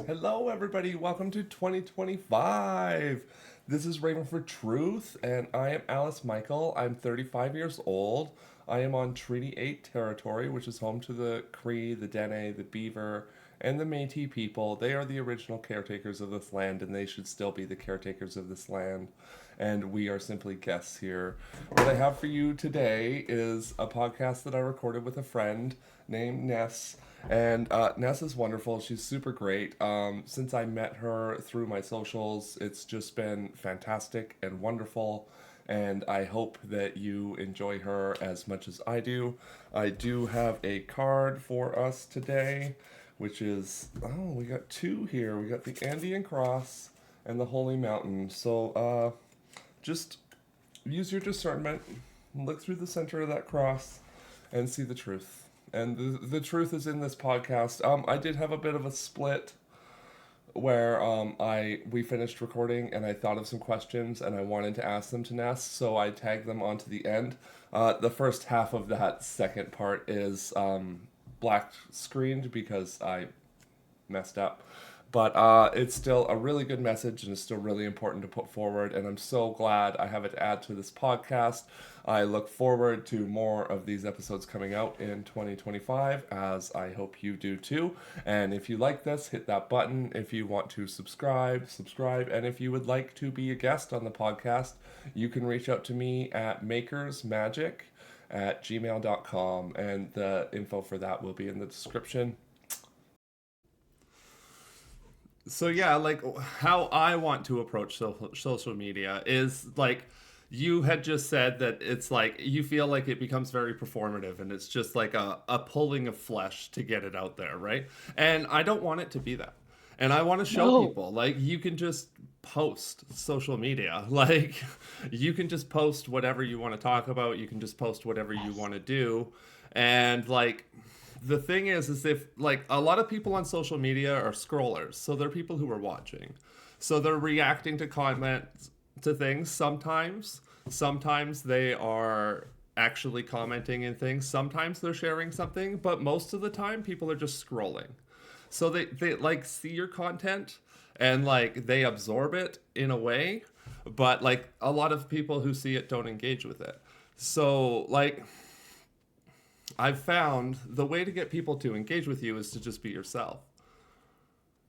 Hello, everybody. Welcome to 2025. This is Raven for Truth, and I am Alice Michael. I'm 35 years old. I am on Treaty 8 territory, which is home to the Cree, the Dene, the Beaver, and the Métis people. They are the original caretakers of this land, and they should still be the caretakers of this land. And we are simply guests here. What I have for you today is a podcast that I recorded with a friend named Ness. And Ness is wonderful. She's super great. Since I met her through my socials, it's just been fantastic and wonderful. And I hope that you enjoy her as much as I do. I do have a card for us today, which is, we got two here. We got the Andean Cross and the Holy Mountain. So just use your discernment, look through the center of that cross, and see the truth. And the truth is in this podcast. I did have a bit of a split where we finished recording and I thought of some questions and I wanted to ask them to Ness, so I tagged them onto the end. The first half of that second part is black screened because I messed up. But it's still a really good message and it's still really important to put forward. And I'm so glad I have it to add to this podcast. I look forward to more of these episodes coming out in 2025, as I hope you do too. And if you like this, hit that button. If you want to subscribe. And if you would like to be a guest on the podcast, you can reach out to me at makersmagic@gmail.com. And the info for that will be in the description. So yeah, like how I want to approach social media is like you had just said that it's like you feel like it becomes very performative and it's just like a pulling of flesh to get it out there, right? And I don't want it to be that. And I want to show No. people like you can just post social media. Like you can just post whatever you want to talk about, you can just post whatever you Yes. want to do. And like the thing is if like a lot of people on social media are scrollers, so they're people who are watching, so they're reacting to comments to things. Sometimes they are actually commenting in things, sometimes they're sharing something, but most of the time people are just scrolling. So they like see your content and like they absorb it in a way, but like a lot of people who see it don't engage with it. So like I've found the way to get people to engage with you is to just be yourself.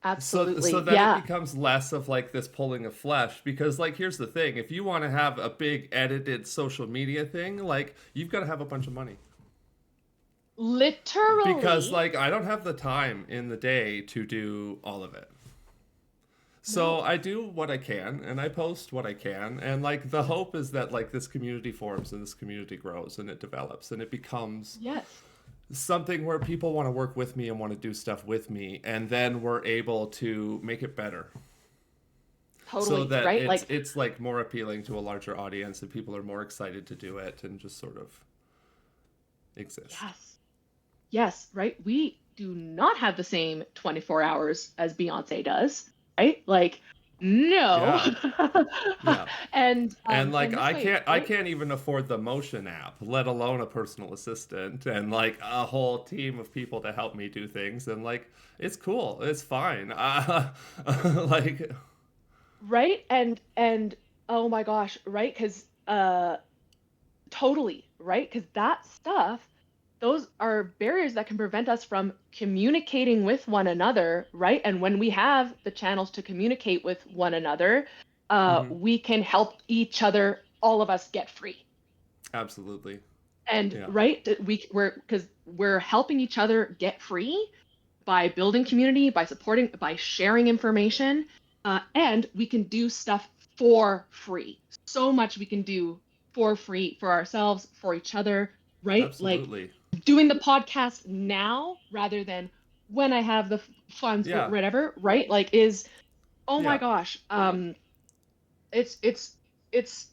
So Absolutely. then it Yeah. becomes less of like this pulling of flesh, because like here's the thing, if you want to have a big edited social media thing, like you've got to have a bunch of money. Because Literally. like I don't have the time in the day to do all of it. So No. I do what I can and I post what I can, and like the Yes. hope is that like this community forms and this community grows and it develops and it becomes Yes. something where people want to work with me and want to do stuff with me, and then we're able to make it better so Totally. that Right? it's like more appealing to a larger audience and people are more excited to do it and just sort of exist. Yes. Yes. Right. We do not have the same 24 hours as Beyonce does. Right? No. Yeah, yeah. And like and this way, I right? can't even afford the Motion app, let alone a personal assistant and like a whole team of people to help me do things. And like it's cool, it's fine. Like Right? And oh my gosh, right? Because totally, right? Because that stuff, those are barriers that can prevent us from communicating with one another, right? And when we have the channels to communicate with one another, mhm, we can help each other, all of us get free. absolutely. And Yeah, right, we're because we're helping each other get free by building community, by supporting, by sharing information, and we can do stuff for free. So much we can do for free for ourselves, for each other, right? Like absolutely. doing the podcast now rather than when I have the funds, Yeah, whatever, right? Like is oh my yeah. gosh, it's it's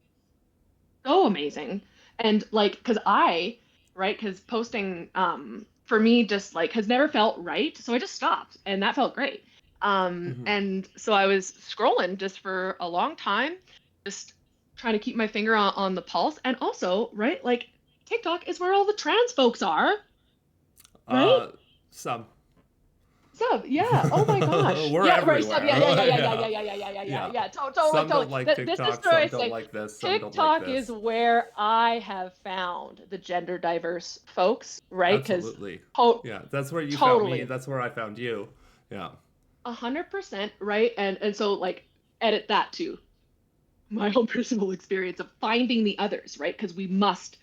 so amazing. And like, because right, because posting for me just like has never felt right. So I just stopped and that felt great. Hmm. And so I was scrolling just for a long time, just trying to keep my finger on the pulse. And also, right, like TikTok is where all the trans folks are, right? Uh, some. Sub, yeah. Oh my gosh. We're Yeah, right. Sub, everywhere. yeah, yeah, yeah, yeah, yeah, yeah, Yeah. yeah, yeah, yeah, yeah, yeah, Yeah. yeah. Totally, Some don't totally. like This is TikTok, where I some don't say like this, some don't like TikTok is this. where I have found the gender diverse folks, right? Because Absolutely. to- Yeah, that's where you found me. totally, That's where I found you. Yeah. 100%, right? And so like edit that too. My own personal experience of finding the others, right? Because we must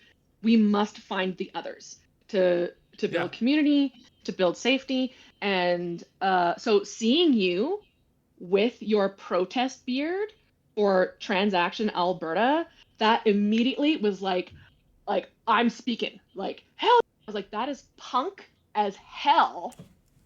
find the others to Yeah. build community, to build safety, and so seeing you with your protest beard for Transaction Alberta, that immediately was like I'm speaking like hell. I was like that is punk as hell,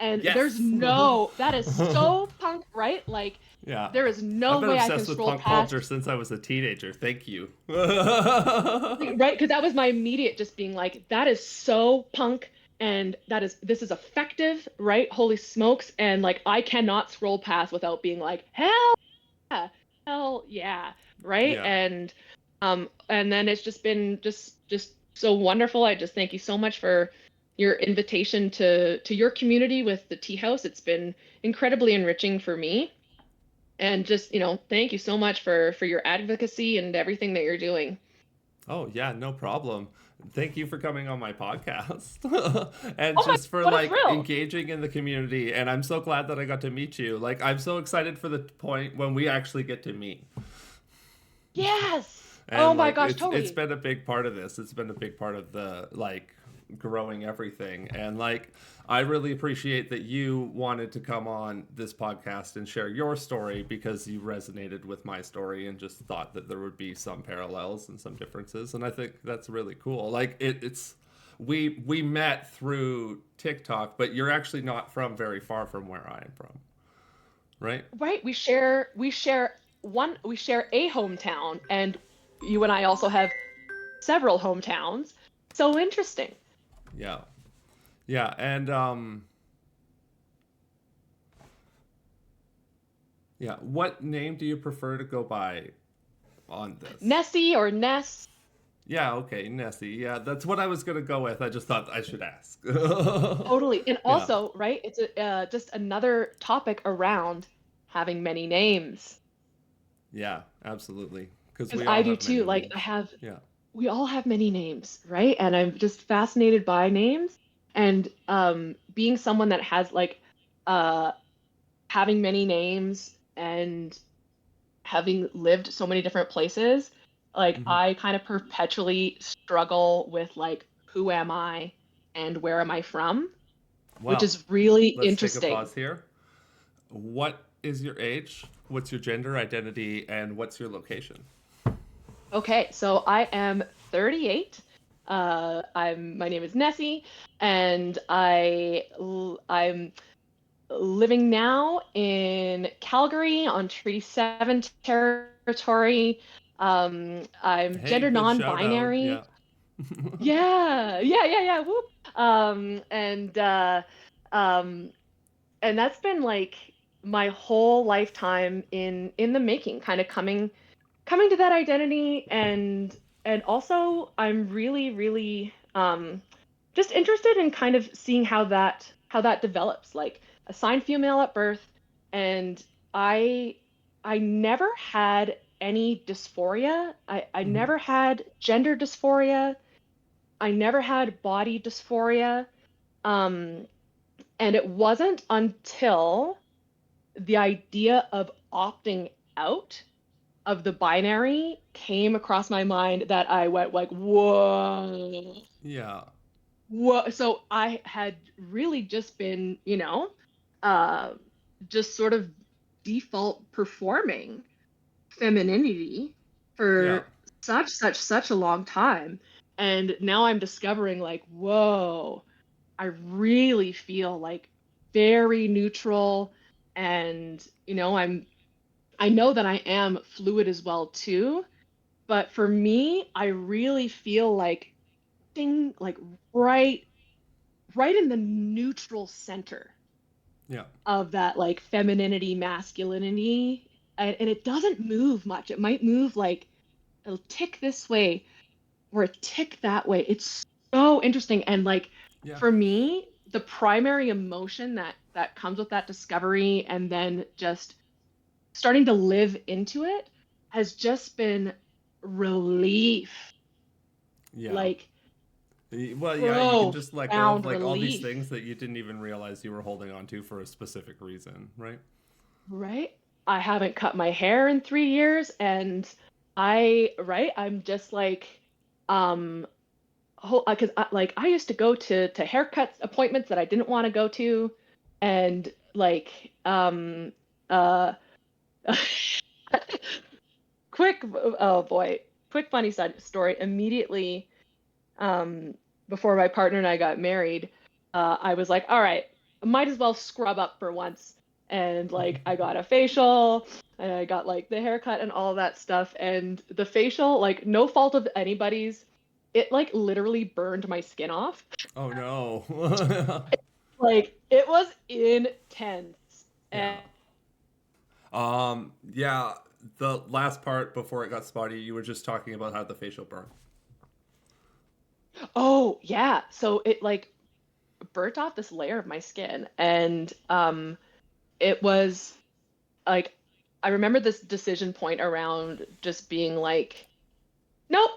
and there's Yes. no that is so punk, right? Like Yeah. there is I've no been way I can obsessed with scroll punk culture past, since I was a teenager. Thank you. right? Because that was my immediate just being like, that is so punk, and this is effective, right? Holy smokes. And like I cannot scroll past without being like, yeah, hell yeah, right? Yeah. And then it's just been just so wonderful. I just thank you so much for your invitation to your community with the tea house. It's been incredibly enriching for me. And just, thank you so much for your advocacy and everything that you're doing. Oh, yeah, no problem. Thank you for coming on my podcast and Oh my, just for what a like thrill. engaging in the community. And I'm so glad that I got to meet you. Like, I'm so excited for the point when we actually get to meet. Yes. Oh And my like gosh, it's totally. been a big part of this. It's been a big part of the like growing everything. And like I really appreciate that you wanted to come on this podcast and share your story because you resonated with my story and just thought that there would be some parallels and some differences. And I think that's really cool. Like it's we met through TikTok, but you're actually not from very far from where I am from, right? Right. We share a hometown, and you and I also have several hometowns. So interesting. Yeah. Yeah, and yeah, what name do you prefer to go by on this? Nessie or Ness. Yeah, okay, Nessie. Yeah, that's what I was gonna go with. I just thought I should ask. Totally. And Yeah, also, right, it's just another topic around having many names. yeah, absolutely. Because Because we I all do have too. many Like names. Yeah. we all have many names, right? And I'm just fascinated by names. And being someone that has like uh having many names and having lived so many different places, like Hmm. I kind of perpetually struggle with like who am I and where am I from, which Well, is really let's take a interesting. pause here. What is your age? What's your gender identity? And what's your location? Okay, so I am 38. My name is Nessie, and I'm living now in Calgary on Treaty 7 territory. I'm Hey, gender good shout out. non-binary. Yeah. Yeah, yeah, yeah, yeah. Whoop. Um, and uh, um, and that's been like my whole lifetime in the making, kind of coming to that identity, and also I'm really, really just interested in kind of seeing how that develops. Like assigned female at birth, and I I never had any dysphoria. I Hmm. never had gender dysphoria. I never had body dysphoria. Um, and it wasn't until the idea of opting out of the binary came across my mind that I went like, whoa, Yeah. whoa. So I had really just been, uh, just sort of default performing femininity Yeah. for such a long time. And now I'm discovering like, whoa, I really feel like very neutral, and I know that I am fluid as well too, but for me, I really feel like thing like right right in the neutral center Yeah. of that like femininity, masculinity, and it doesn't move much. It might move like it'll tick this way or a tick that way. It's so interesting. And like Yeah. for me, the primary emotion that that comes with that discovery and then just starting to live into it has just been relief. Yeah. Like Well, yeah, you can just let go of profound like all these relief, things that you didn't even realize you were holding on to for a specific reason, right? right? I haven't cut my hair in 3 years, and right, I'm just like, um, because like I used to go to haircut appointments that I didn't want to go to, and like, uh, quick, oh boy, quick funny side story. Immediately, um, before my partner and I got married, I was like, all right, might as well scrub up for once. And like, I got a facial and I got like the haircut and all that stuff. And the facial, like, no fault of anybody's, it like literally burned my skin off. Oh no. Like, it was intense. And Yeah. Yeah, the last part before it got spotty, you were just talking about how the facial burn. oh, yeah. So it like burnt off this layer of my skin. And it was like I remember this decision point around just being like, nope,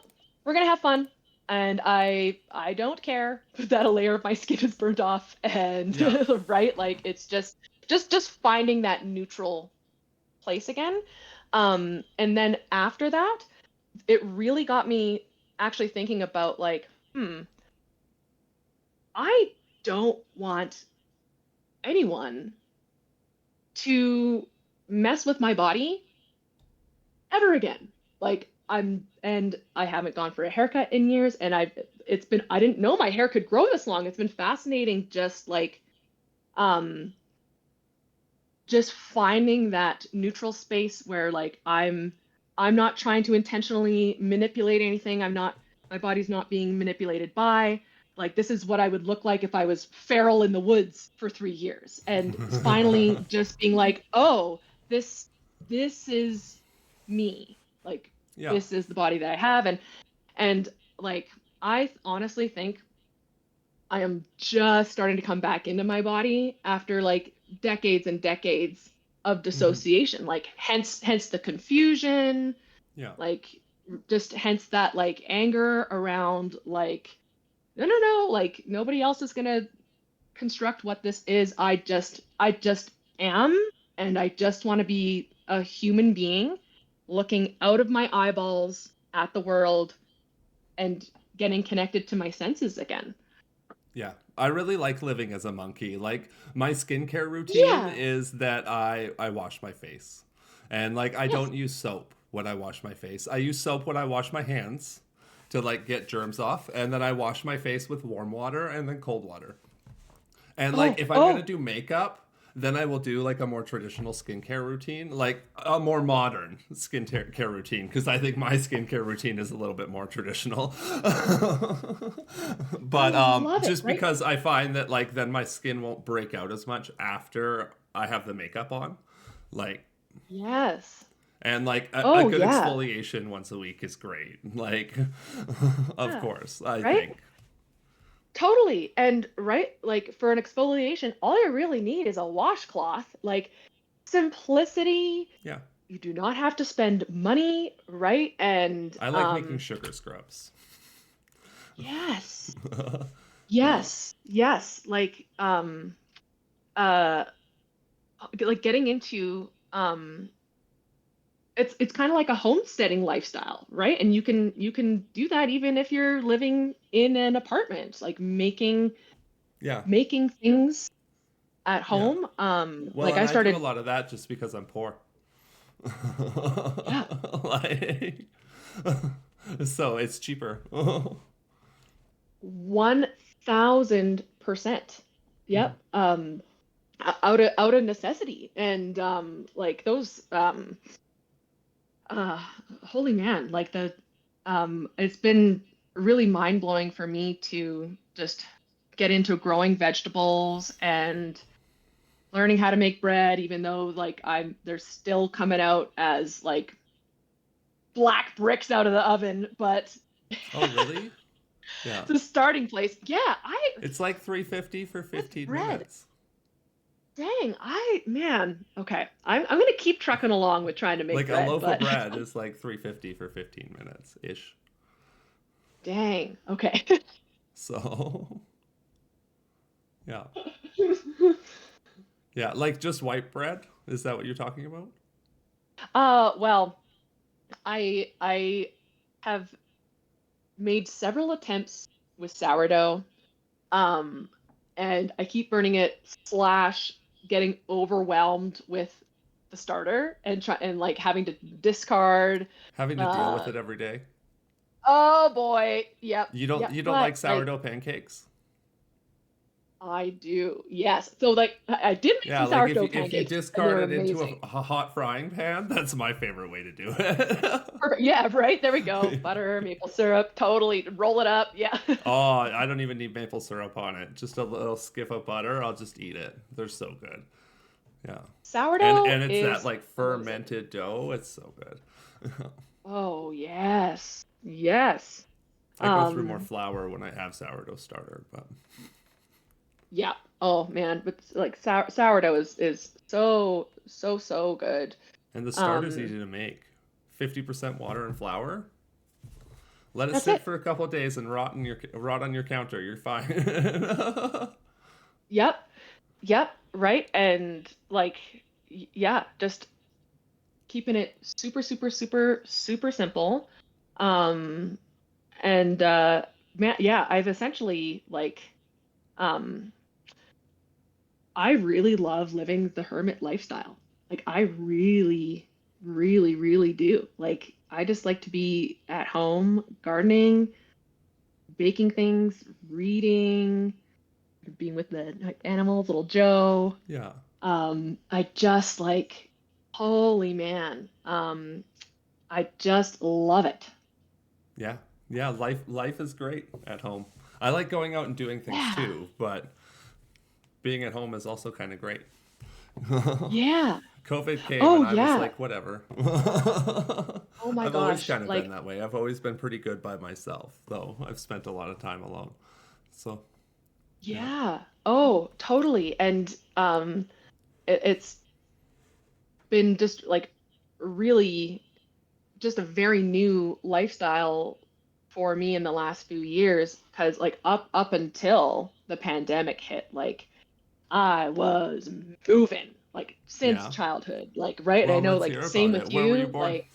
we're gonna have fun. And I don't care that a layer of my skin is burnt off and Yeah. right, like it's just finding that neutral place again. And then after that, it really got me actually thinking about like, I don't want anyone to mess with my body ever again. Like and I haven't gone for a haircut in years, and I didn't know my hair could grow this long. It's been fascinating just like um just finding that neutral space where like I'm not trying to intentionally manipulate anything. My body's not being manipulated by like this is what I would look like if I was feral in the woods for 3 years. And finally just being like, oh, this is me. Like Yeah. this is the body that I have. And like I honestly think I am just starting to come back into my body after like decades and decades of Hmm. dissociation. Like hence the confusion, Yeah. like just hence that like anger around like no, like nobody else is gonna construct what this is. I just am, and I just want to be a human being looking out of my eyeballs at the world and getting connected to my senses again. Yeah. I really like living as a monkey. Like my skincare routine Yeah. is that I wash my face. And like I Yes. don't use soap when I wash my face. I use soap when I wash my hands to like get germs off, and then I wash my face with warm water and then cold water. And like Oh, if I'm gonna oh, do makeup, then I will do like a more traditional skincare routine, like a more modern skincare routine, because I think my skincare routine is a little bit more traditional. I But love it, just right? because I find that like then my skin won't break out as much after I have the makeup on, like Yes. and like a Oh, good yeah. exfoliation once a week is great. Like, of Yeah. course, I Right? think. Totally. And right, like for an exfoliation, all you really need is a washcloth. Like simplicity. Yeah, You do not have to spend money, right? And I like making sugar scrubs. yes. Yeah, Yes. Uh like getting into it's kind of like a homesteading lifestyle, right? And you can do that even if you're living in an apartment, like yeah, making things at yeah. home. Well, Like and I I do a started, lot of that just because I'm poor. yeah, Like, so it's cheaper. 1000%. Yep. Out of necessity. And like those uh holy man, like the it's been really mind-blowing for me to just get into growing vegetables and learning how to make bread, even though like they're still coming out as like black bricks out of the oven, but Oh, really? Yeah. the starting place. Yeah, I It's like 350 for with 15 bread. minutes. Dang, okay. I'm gonna keep trucking along with trying to make Like a bread, loaf of but bread is like 350 for 15 minutes ish. dang, okay. So, yeah. Yeah, like just white bread? Is that what you're talking about? Well, I have made several attempts with sourdough, um, and I keep burning it slash getting overwhelmed with the starter and try and like having to discard. Having to deal with Uh, it every day? oh boy, yep, You don't yep. you don't But like like sourdough pancakes? I do, yes. So like I did make Yeah, some like sourdough if you pancakes, and they discard were it into amazing. a hot frying pan, that's my favorite way to do it. Yeah, right. There we go. Butter, maple syrup, totally. Roll it up. Yeah. Oh, I don't even need maple syrup on it. Just a little skiff of butter. I'll just eat it. They're so good. Yeah. And Sourdough and it's that is like amazing. fermented dough. It's so good. Oh, yes. Yes. I go through more Um, flour when I have sourdough starter, but yeah. Oh man, but like sourdough is so good. and the starter's Um, easy to make. 50% water and flour. Let it that's sit it. for a couple of days and rot on your counter. You're fine. Yep. Yep. Right. And like, yeah, just keeping it super simple. Um, and man, yeah, I've essentially like, um, I really love living the hermit lifestyle. Like I really do. Like I just like to be at home, gardening, baking things, reading, being with the like, animals, little Joe. Yeah. I just like, holy man. I just love it. Yeah. Yeah, life is great at home. I like going out and doing things Yeah. too, but being at home is also kind of great. Yeah. COVID came Oh and I was yeah. like, whatever. Oh my I've always gosh. kind of been Like that way. I've always been pretty good by myself, though I've spent a lot of time alone. So, yeah. yeah. Oh, totally. And it's been just like really just a very new lifestyle for me in the last few years because like up until the pandemic hit, like I was moving like since Yeah. childhood, like right. I Well, know let's like hear same about with it. Where were you you, born? like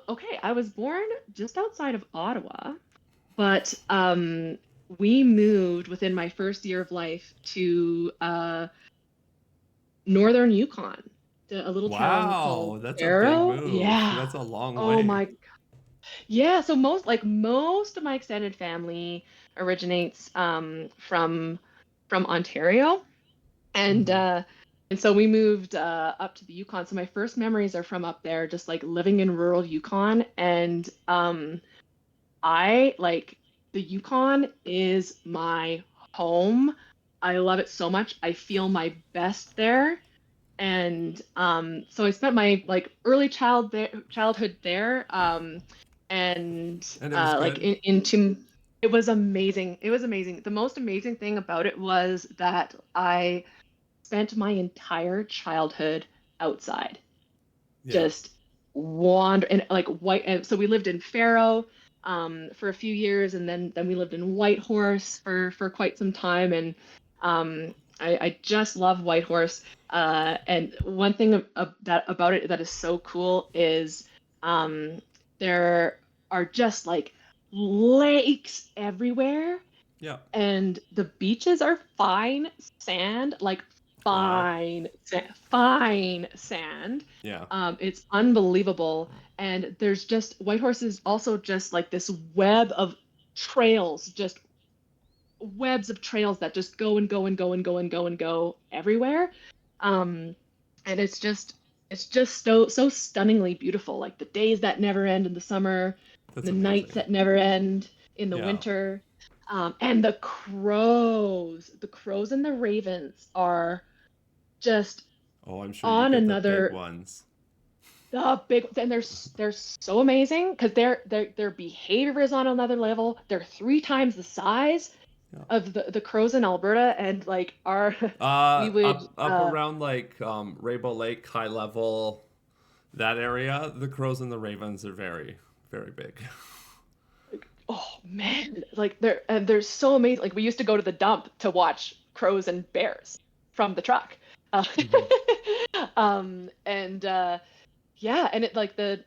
okay, I was born just outside of Ottawa, but we moved within my first year of life to northern Yukon, to a little town called Wow, that's a big Barrow. move. Yeah. That's a long Oh way. my. Yeah, so most of my extended family originates from Ontario, and Hmm. uh and so we moved up to the Yukon. So my first memories are from up there, just like living in rural Yukon, and I like the Yukon is my home. I love it so much. I feel my best there. And so I spent my like childhood there, and And it was like good. into it was amazing. It was amazing. The most amazing thing about it was that I spent my entire childhood outside, Yeah. just wander and like white. And so we lived in Faro for a few years, and then we lived in Whitehorse for quite some time, and I just love Whitehorse. And one thing that about it that is so cool is um, there are just like lakes everywhere, Yeah. and the beaches are fine sand, like Wow. fine sand. Yeah. It's unbelievable. And there's just Whitehorse is also just like this trails, just webs of trails that just go and go and go and go and go and go everywhere. Um, and it's just so stunningly beautiful. Like the days that never end in the summer, That's the nights amazing. that never end in the Yeah. winter. And the crows and the ravens are just Oh, I'm sure you on get the big another ones. the big. And they're so amazing because their behavior is on another level. They're three times the size. Yeah. of the crows in Alberta, and like our we would Up around like Rainbow Lake, High Level, that area, the crows and the ravens are very, very big. oh man, like they're so amazing. Like we used to go to the dump to watch crows and bears from the truck. Uh, Hmm. and yeah, and it like the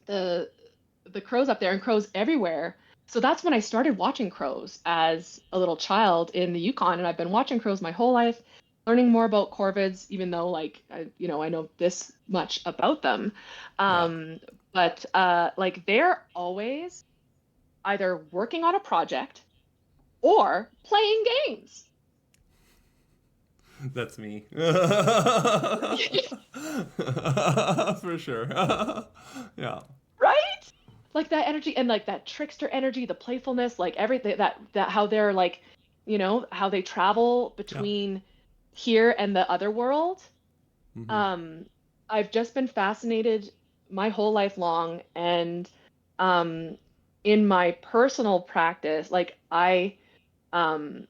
the crows up there and crows everywhere. So that's when I started watching crows as a little child in the Yukon, and I've been watching crows my whole life, learning more about corvids, even though like I know this much about them. Yeah, But like they're always either working on a project or playing games. that's me. For sure. Yeah. Right? Like that energy and like that trickster energy, the playfulness, like everything that how they're like, how they travel Yeah. between here and the other world. Hmm. Um, I've just been fascinated my whole life long, and um, in my personal practice, like um,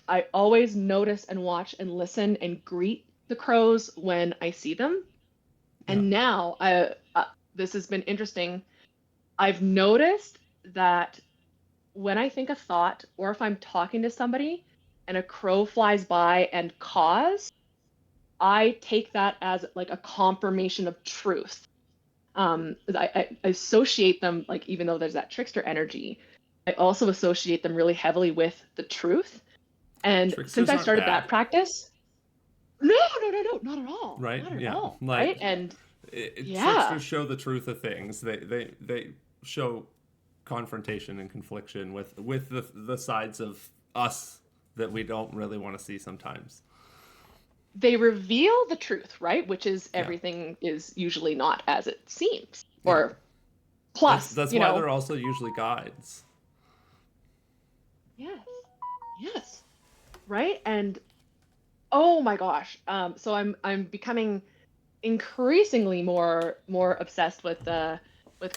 I always notice and watch and listen and greet the crows when I see them. Yeah. And now this has been interesting. I've noticed that when I think a thought or if I'm talking to somebody and a crow flies by and caws, I take that as like a confirmation of truth. I associate them, like, even though there's that trickster energy, I also associate them really heavily with the truth. And since Tricksters I aren't started bad, that practice, no, no, no, no, not at all. right? Not at Yeah. all. Like Right. And yeah, tricksters show the truth of things. They show confrontation and confliction with the sides of us that we don't really want to see sometimes. they reveal the truth, right? Which is Yeah. everything is usually not as it seems. Yeah. Or That's plus, that's why they're also usually guides. yes, yes, right? And oh my gosh. So I'm becoming increasingly more obsessed with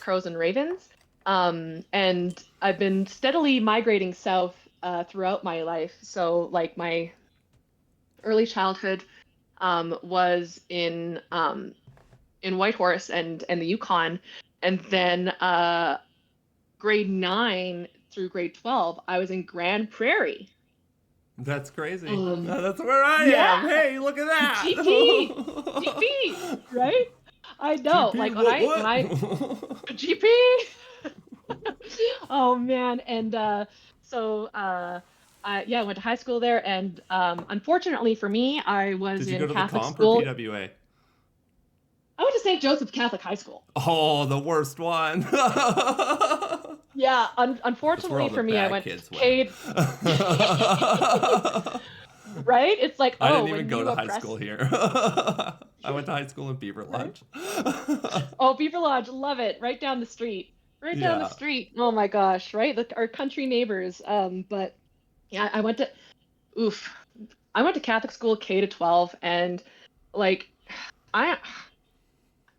crows and ravens. And I've been steadily migrating south throughout my life. So like my early childhood was in Whitehorse and the Yukon, and then grade 9 through grade 12, I was in Grande Prairie. That's crazy. Um, That's where I yeah, am. Hey, look at that. GP, GP, right? I know. GP, Like when what? I GP. Oh man, and so I went to high school there, and unfortunately for me, I was Did you go in to the Catholic comp or school. PWA? I went to St. Joseph Catholic High School. Oh, the worst one. Yeah, That's where all unfortunately the for me, I bad went kids went. Cade. Right? It's like, I oh, didn't even when go you to high school oppress, here. I went to high school in Beaver right? Lodge. Oh, Beaver Lodge, love it. Right down the street. Right down the Yeah. street. Oh my gosh, right? Our country neighbors. But yeah, oof. I went to Catholic school K to 12, and like I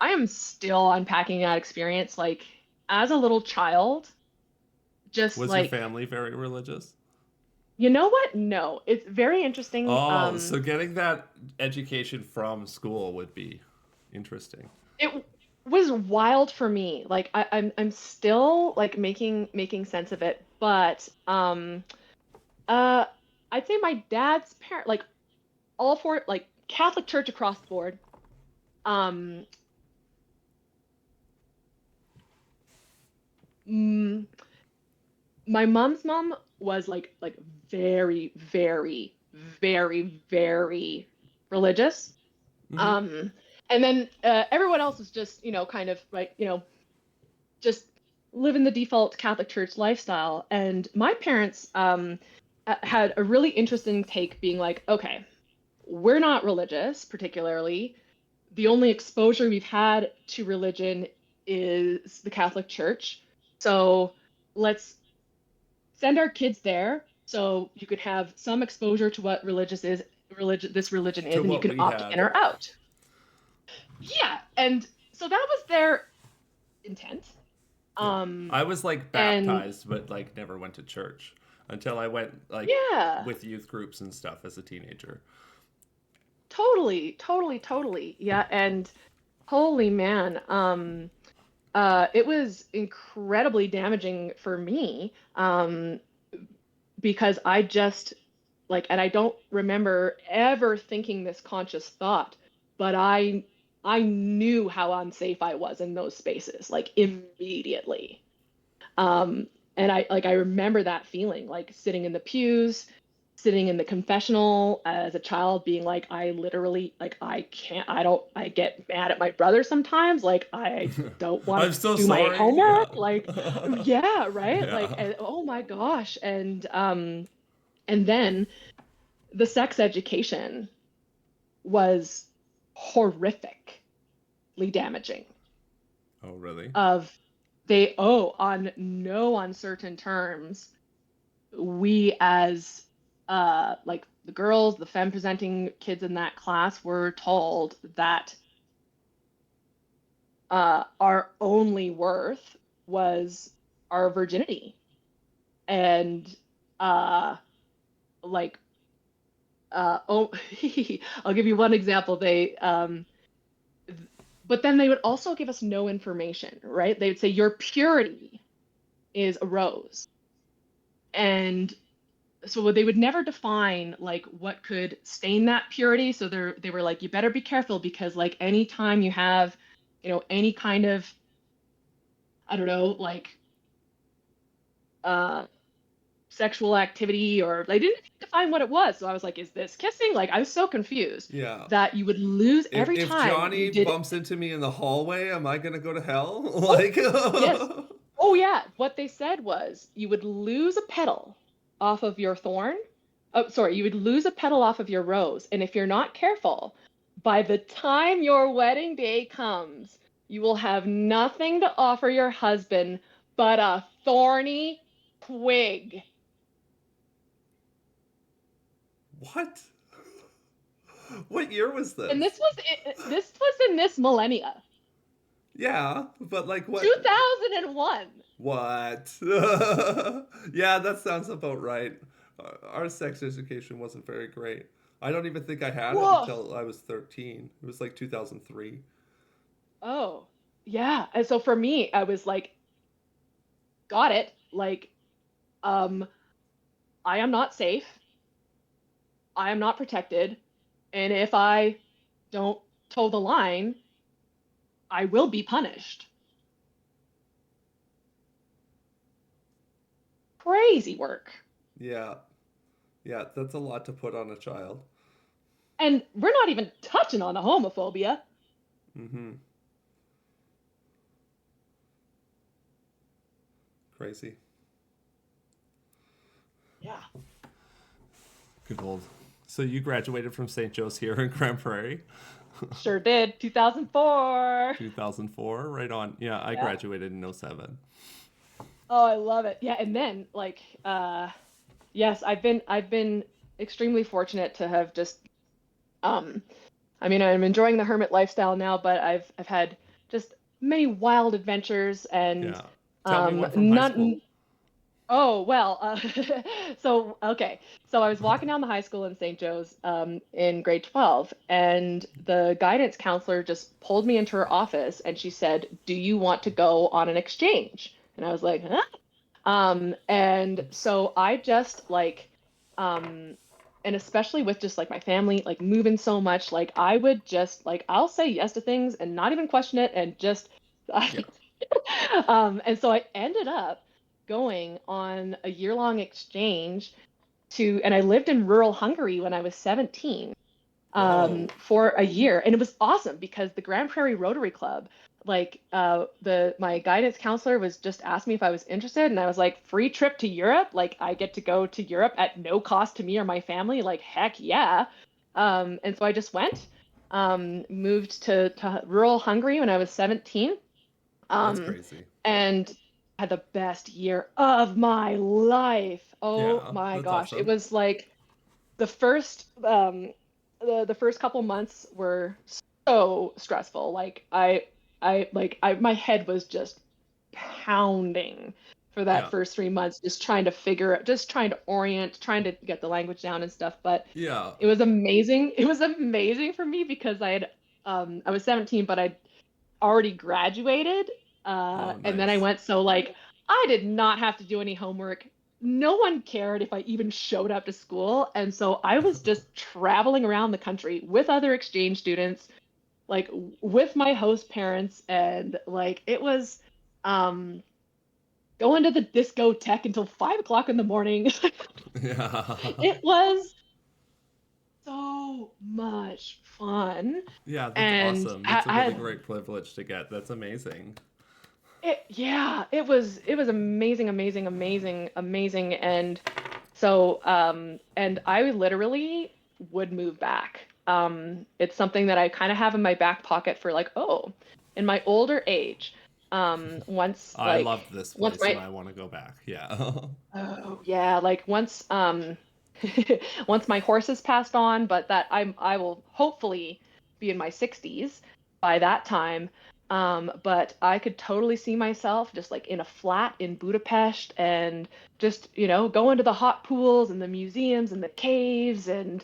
I am still unpacking that experience. Like as a little child, just Was your like, family very religious? you know what? No, it's very interesting. Oh, so getting that education from school would be interesting. It was wild for me. Like I'm still like making sense of it, but uh I'd say my dad's parent, like all four, like Catholic Church across the board. Um mm, my mom's mom was like very, very, very, very religious. Hmm. Um and then everyone else was just, kind of like, just living the default Catholic Church lifestyle. And my parents had a really interesting take, being like, okay, we're not religious particularly. The only exposure we've had to religion is the Catholic Church. So let's send our kids there so you could have some exposure to what this religion is, To and you what can we opt have. in or out. Yeah. And so that was their intent. Yeah. Um, I was like and baptized, but like never went to church. until I went like Yeah. with youth groups and stuff as a teenager. Totally, totally, totally. Yeah, and holy man, it was incredibly damaging for me, because I just like, and I don't remember ever thinking this conscious thought, but I knew how unsafe I was in those spaces, like immediately. Um, and I remember that feeling, like sitting in the pews, sitting in the confessional as a child, being like, I literally, like, I can't, I don't, I get mad at my brother sometimes, like, I don't want I'm to so do my sorry. Yeah. homework, like, yeah, right, like, Yeah. and, oh my gosh, and then the sex education was horrifically damaging. Oh, really? Of on no uncertain terms, we as like the girls, the femme presenting kids in that class were told that our only worth was our virginity. And uh like oh I'll give you one example. But then they would also give us no information, right? They would say your purity is a rose. And so they would never define like what could stain that purity. So they were like, you better be careful because like anytime you have, any kind of, I don't know, like uh sexual activity, or they didn't define what it was. So I was like, is this kissing? Like I was so confused Yeah. that you would lose every If time you Johnny did. bumps into me in the hallway, am I gonna go to hell? Oh, Like, yes. Oh, yeah. What they said was you would lose a petal off of your thorn. Oh, sorry, you would lose a petal off of your rose. And if you're not careful, by the time your wedding day comes, you will have nothing to offer your husband but a thorny twig. what? What year was And this? this was in this millennia, Yeah, but like what? 2001. What? Yeah, that sounds about right. Our sex education wasn't very great. I don't even think I had it Whoa. until I was 13. It was like 2003. Oh, yeah. And so for me, I was like, got it. Like, um, I am not safe. I am not protected. And if I don't toe the line, I will be punished. Crazy work. Yeah, yeah, that's a lot to put on a child. And we're not even touching on the homophobia. Mm-hmm. Crazy. Yeah, Good old. So you graduated from St. Joe's here in Grande Prairie, sure did. 2004. 2004. Right on. Yeah, I Yeah. graduated in '07. Oh, I love it. Yeah, and then like yes, I've been extremely fortunate to have just um I mean, I'm enjoying the hermit lifestyle now, but I've had just many wild adventures and Yeah. Tell me one from high school. none. Oh, well, so okay. So I was walking down the high school in St. Joe's in grade 12, and the guidance counselor just pulled me into her office and she said, "Do you want to go on an exchange?" And I was like, "Huh?" And so I just like, um, and especially with just like my family, like moving so much, like I would just like, I'll say yes to things and not even question it and just, Yeah. and so I ended up going on a year-long exchange and I lived in rural Hungary when I was 17, Whoa. for a year, and it was awesome because the Grande Prairie Rotary Club, like the my guidance counselor was just asked me if I was interested, and I was like, free trip to Europe, like I get to go to Europe at no cost to me or my family, like heck yeah. And so I just went, moved to rural Hungary when I was 17, That's um, crazy. and had the best year of my life. Oh Yeah, my that's gosh, it awesome. was like the first the first couple months were so stressful. Like I my head was just pounding. for that Yeah. first 3 months, just trying to figure it, just trying to orient, trying to get the language down and stuff. But Yeah. it was amazing. It was amazing for me because I was 17, but I'd already graduated. Oh, And then I nice. went, so like I did not have to do any homework. No one cared if I even showed up to school. And so I was just traveling around the country with other exchange students, like with my host parents, and like it was um going to the discotheque until 5 o'clock in the morning. Yeah. It was so much fun. Yeah, that's And awesome. That's a I really had great privilege to get. That's amazing. yeah, it was amazing, amazing, amazing, amazing. And so and I literally would move back. It's something that I kind of have in my back pocket for like, oh, in my older age, once I like loved this once place and my I want to go back. Yeah. oh yeah, like once once my horses passed on, but that I will hopefully be in my 60s by that time. But I could totally see myself just like in a flat in Budapest and just, going to the hot pools and the museums and the caves and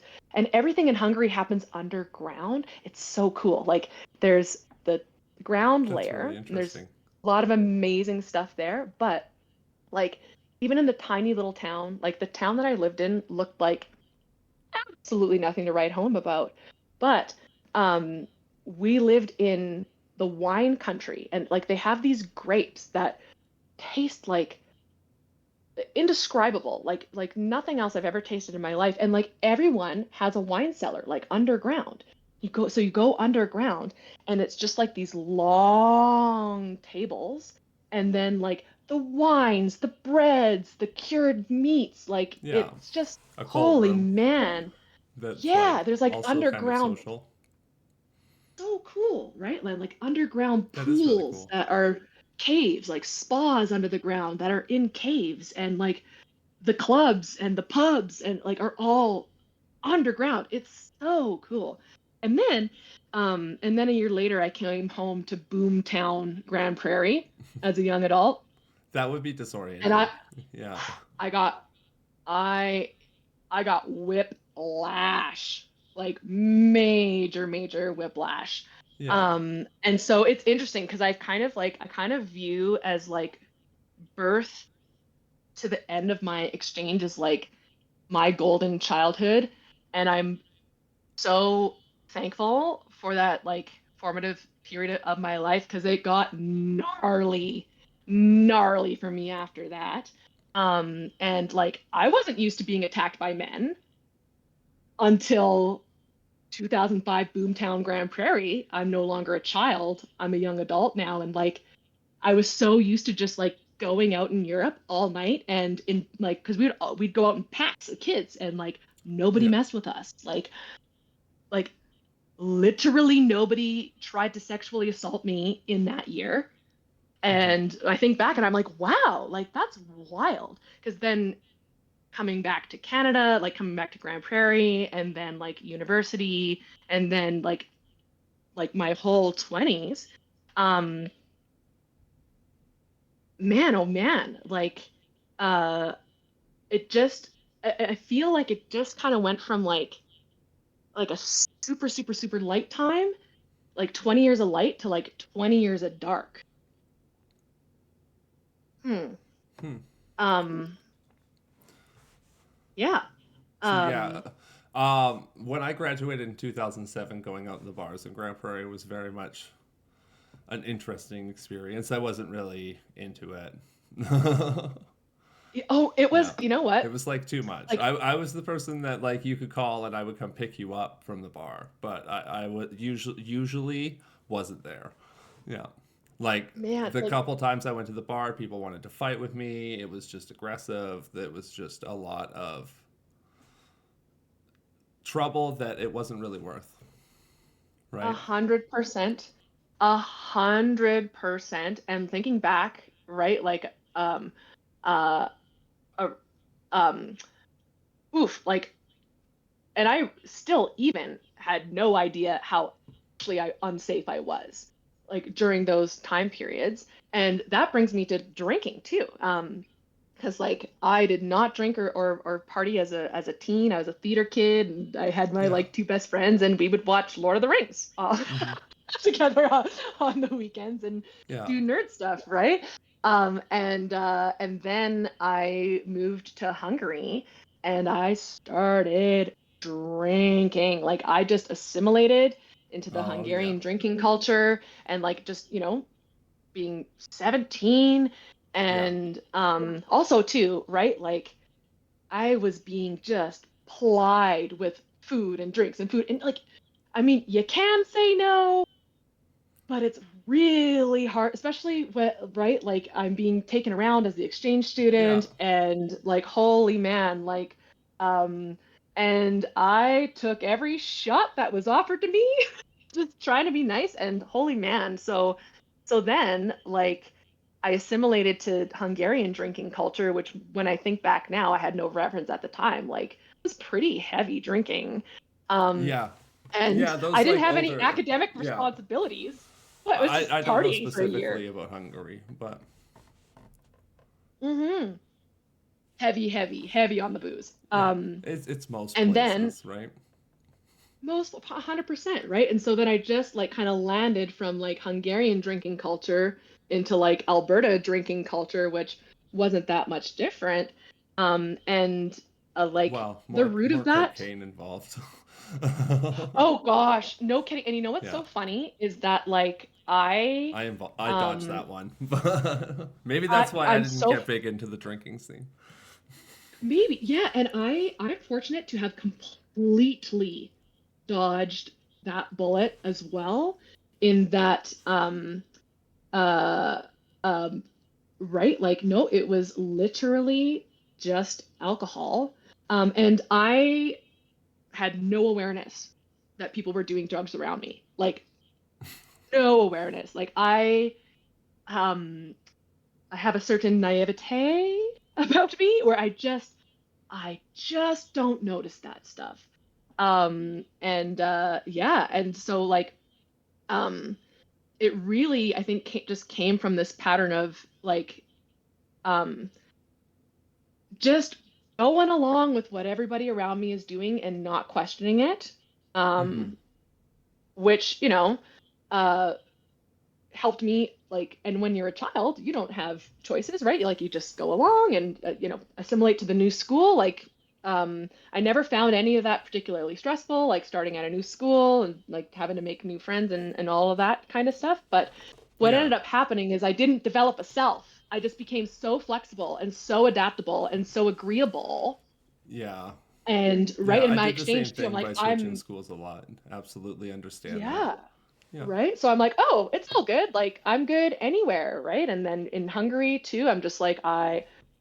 everything in Hungary happens underground. It's so cool. Like there's the ground That's really layer and there's interesting. a lot of amazing stuff there, but like even in the tiny little town, like the town that I lived in looked like absolutely nothing to write home about. But um, we lived in the wine country, and like they have these grapes that taste like indescribable, like nothing else I've ever tasted in my life. And like everyone has a wine cellar, like underground. You go underground, and it's just like these long tables, and then like the wines, the breads, the cured meats, like Yeah. it's just A cold holy room man. that's Yeah, like there's like also kind of underground, social. so cool, right? Like underground That is really pools cool. that are caves, like spas under the ground that are in caves, and like the clubs and the pubs and like are all underground. It's so cool. And then a year later I came home to Boomtown, Grande Prairie as a young adult. That would be And disorienting. I Yeah. I got I I got whiplash, like major, major whiplash. Yeah. And so it's interesting because I kind of view as like birth to the end of my exchange as like my golden childhood. And I'm so thankful for that like formative period of my life because it got gnarly, gnarly for me after that. And like I wasn't used to being attacked by men until 2005 Boomtown Grand Prairie. I'm no longer a child. I'm a young adult now. And like, I was so used to just like going out in Europe all night and in like, because we'd go out in packs of kids and like nobody Yeah. messed with us. Like literally nobody tried to sexually assault me in that year. Hmm. And I think back and I'm like, wow, like that's wild. Because then coming back to Canada, like coming back to Grande Prairie, and then like university, and then like my whole 20s, um, man, oh man, like uh, it just I feel like it just kind of went from like a super super super light time, like 20 years of light to like 20 years of dark. Hmm. Hmm. Um. Yeah. So yeah, Um. when I graduated in 2007, going out in the bars in Grand Prairie was very much an interesting experience. I wasn't really into it. Oh, it was. Yeah, You know it what? was like too much. Like, I was the person that like you could call and I would come pick you up from the bar, but I would usually wasn't there. Yeah. Like man, the like couple times I went to the bar, people wanted to fight with me. It was just aggressive. It was just a lot of trouble that it wasn't really worth, a right? 100%, 100%. And thinking back, right? Like, uh, uh um, oof, like, and I still even had no idea how actually unsafe I was. like during those time periods. And that brings me to drinking too. Because like I did not drink or party as a teen. I was a theater kid, and I had my Yeah. like two best friends, and we would watch Lord of the Rings Hmm. together on the weekends and Yeah. do nerd stuff, right? And then I moved to Hungary, and I started drinking. Like I just assimilated into the Oh yeah. Hungarian drinking culture, and like just being 17, Yeah. and also too, right? Like I was being just plied with food and drinks and food, and like I mean, you can say no, but it's really hard, especially when, right? Like I'm being taken around as the exchange Yeah. student, and like holy man, like um and I took every shot that was offered to me, just trying to be nice, and holy man. So then like I assimilated to Hungarian drinking culture, which when I think back now, I had no reference at the time. Like it was pretty heavy drinking. Um Yeah. and Yeah. I Those didn't like have any older. academic Yeah. responsibilities. I was just I don't know partying for a year. specifically about Hungary, but Hmm. Heavy, heavy, heavy on the booze. yeah, it's most And then places, right? most 100%, right? And so then I just like kind of landed from like Hungarian drinking culture into like Alberta drinking culture, which wasn't that much different. And like Well, the more root of more that. cocaine involved. Oh gosh, no kidding. And you know what's Yeah. so funny is that like I dodged um that one. Maybe that's why I I'm didn't so get big into the drinking scene. maybe, yeah, and I'm fortunate to have completely dodged that bullet as well, in that uh um right, like no, it was literally just alcohol. And I had no awareness that people were doing drugs around me. Like no awareness. Like um I have a certain naivete about me where I just don't notice that stuff. And yeah, and so like um it really, I think, just came from this pattern of like um just going along with what everybody around me is doing and not questioning it. Hmm. Um which, uh helped me, like, and when you're a child you don't have choices, right? Like you just go along and assimilate to the new school. Like I never found any of that particularly stressful, like starting at a new school and like having to make new friends and all of that kind of stuff. But what Yeah. ended up happening is I didn't develop a self. I just became so flexible and so adaptable and so agreeable. Yeah. And right Yeah. in I my did the same exchange too, I'm thing like, by switching I'm schools a lot. Absolutely understand that. yeah. Yeah. Right. So I'm like, oh, it's all good. Like I'm good anywhere, right? And then in Hungary too, I'm just like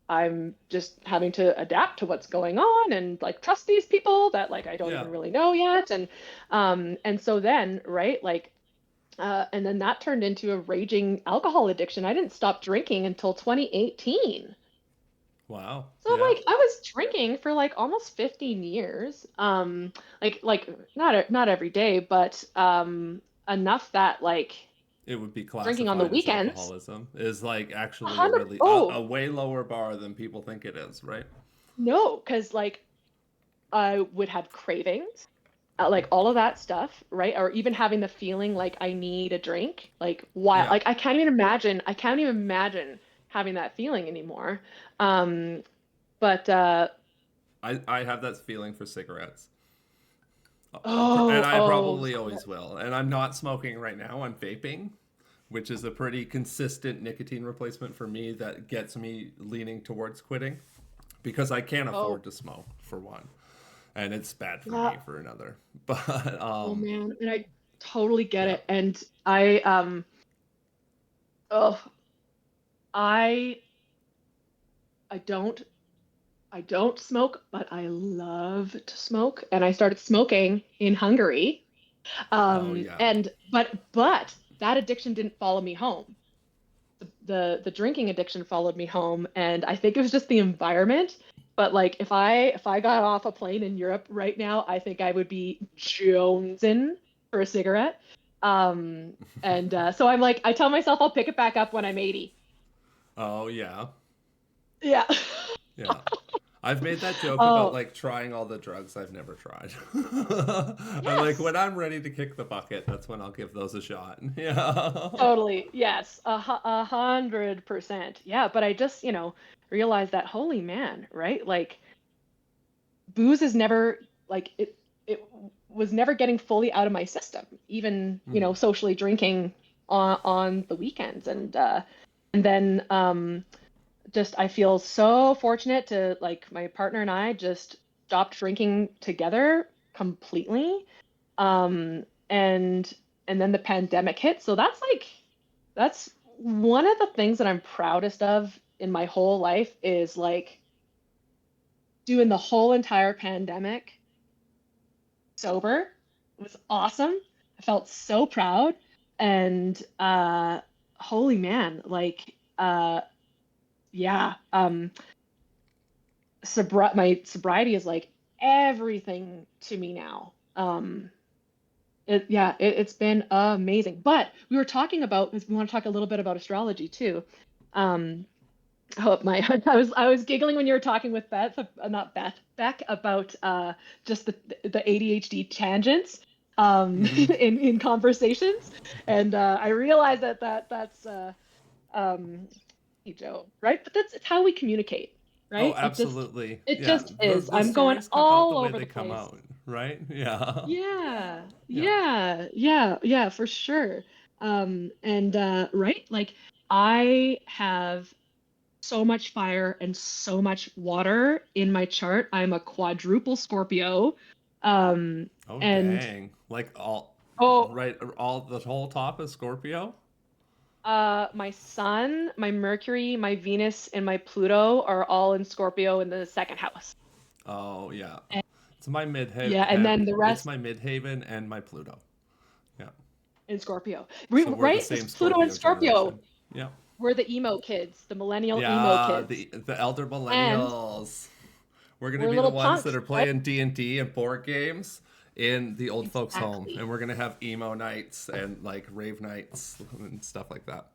I'm just having to adapt to what's going on and like trust these people that like I don't Yeah. even really know yet. And so then, right, like and then that turned into a raging alcohol addiction. I didn't stop drinking until 2018. Wow. So I'm Yeah. like, I was drinking for like almost 15 years. Like not every day, but enough that like It would be drinking on the classified as weekends. alcoholism is like actually a 100. really a Oh, way lower bar than people think it is, right? no, because like I would have cravings, like all of that stuff, right? Or even having the feeling like I need a drink. Like why? Yeah. Like I can't even imagine having that feeling anymore. Um, but I have that feeling for cigarettes. And oh, I oh, probably always will. And I'm not smoking right now. I'm vaping, which is a pretty consistent nicotine replacement for me that gets me leaning towards quitting because I can't oh, afford to smoke for one, and it's bad for yeah. me for another. But Oh man, and I totally get yeah, it. And oh, I I don't I don't smoke, but I love to smoke, and I started smoking in Hungary. oh yeah, But that addiction didn't follow me home. The drinking addiction followed me home, and I think it was just the environment. But like if I got off a plane in Europe right now, I think I would be jonesing for a cigarette. Um, and so I'm like, I tell myself I'll pick it back up when I'm 80. Oh yeah. Yeah. Yeah. I've made that joke about Oh, like trying all the drugs I've never tried. I'm like, yes. when I'm ready to kick the bucket, that's when I'll give those a shot. Yeah. Totally. Yes. 100%. Yeah. But I just, realized that, holy man, right? Like booze is never like it was never getting fully out of my system, even, Mm. socially drinking on the weekends. And then just I feel so fortunate to like my partner and I just stopped drinking together completely. And then the pandemic hit. So that's one of the things that I'm proudest of in my whole life is like doing the whole entire pandemic sober. It was awesome. I felt so proud. And holy man, like yeah, my sobriety is like everything to me now. It's been amazing. But we were talking about, we want to talk a little bit about astrology too. Um, oh my, I was giggling when you were talking with Beth, not Beth, Beck about just the ADHD tangents Mm-hmm. in conversations, and I realized that's um, Joe, right? But it's how we communicate, Oh, right? absolutely. It Yeah. just The is. the I'm going stories come out the all way over they the come place. out, right? Yeah. Yeah, Yeah. yeah, for sure. And right, like I have so much fire and so much water in my chart. I'm a quadruple Scorpio. Oh, And dang. Like all oh, right, all the whole top is Scorpio? my Sun, my Mercury, my Venus, and my Pluto are all in Scorpio in the second house. Oh, yeah. And, It's my yeah, and then the it's rest my midhaven and my Pluto. Yeah. in Scorpio. So we're the Right? Because same Pluto and Scorpio Scorpio, generation. Yeah. we're the emo kids, the millennial emo Yeah, kids. the elder And millennials. We're gonna we're be the little ones that punks, are right? playing D&D and board games in the old folks' home, Exactly. and we're gonna have emo nights and like rave nights and stuff like that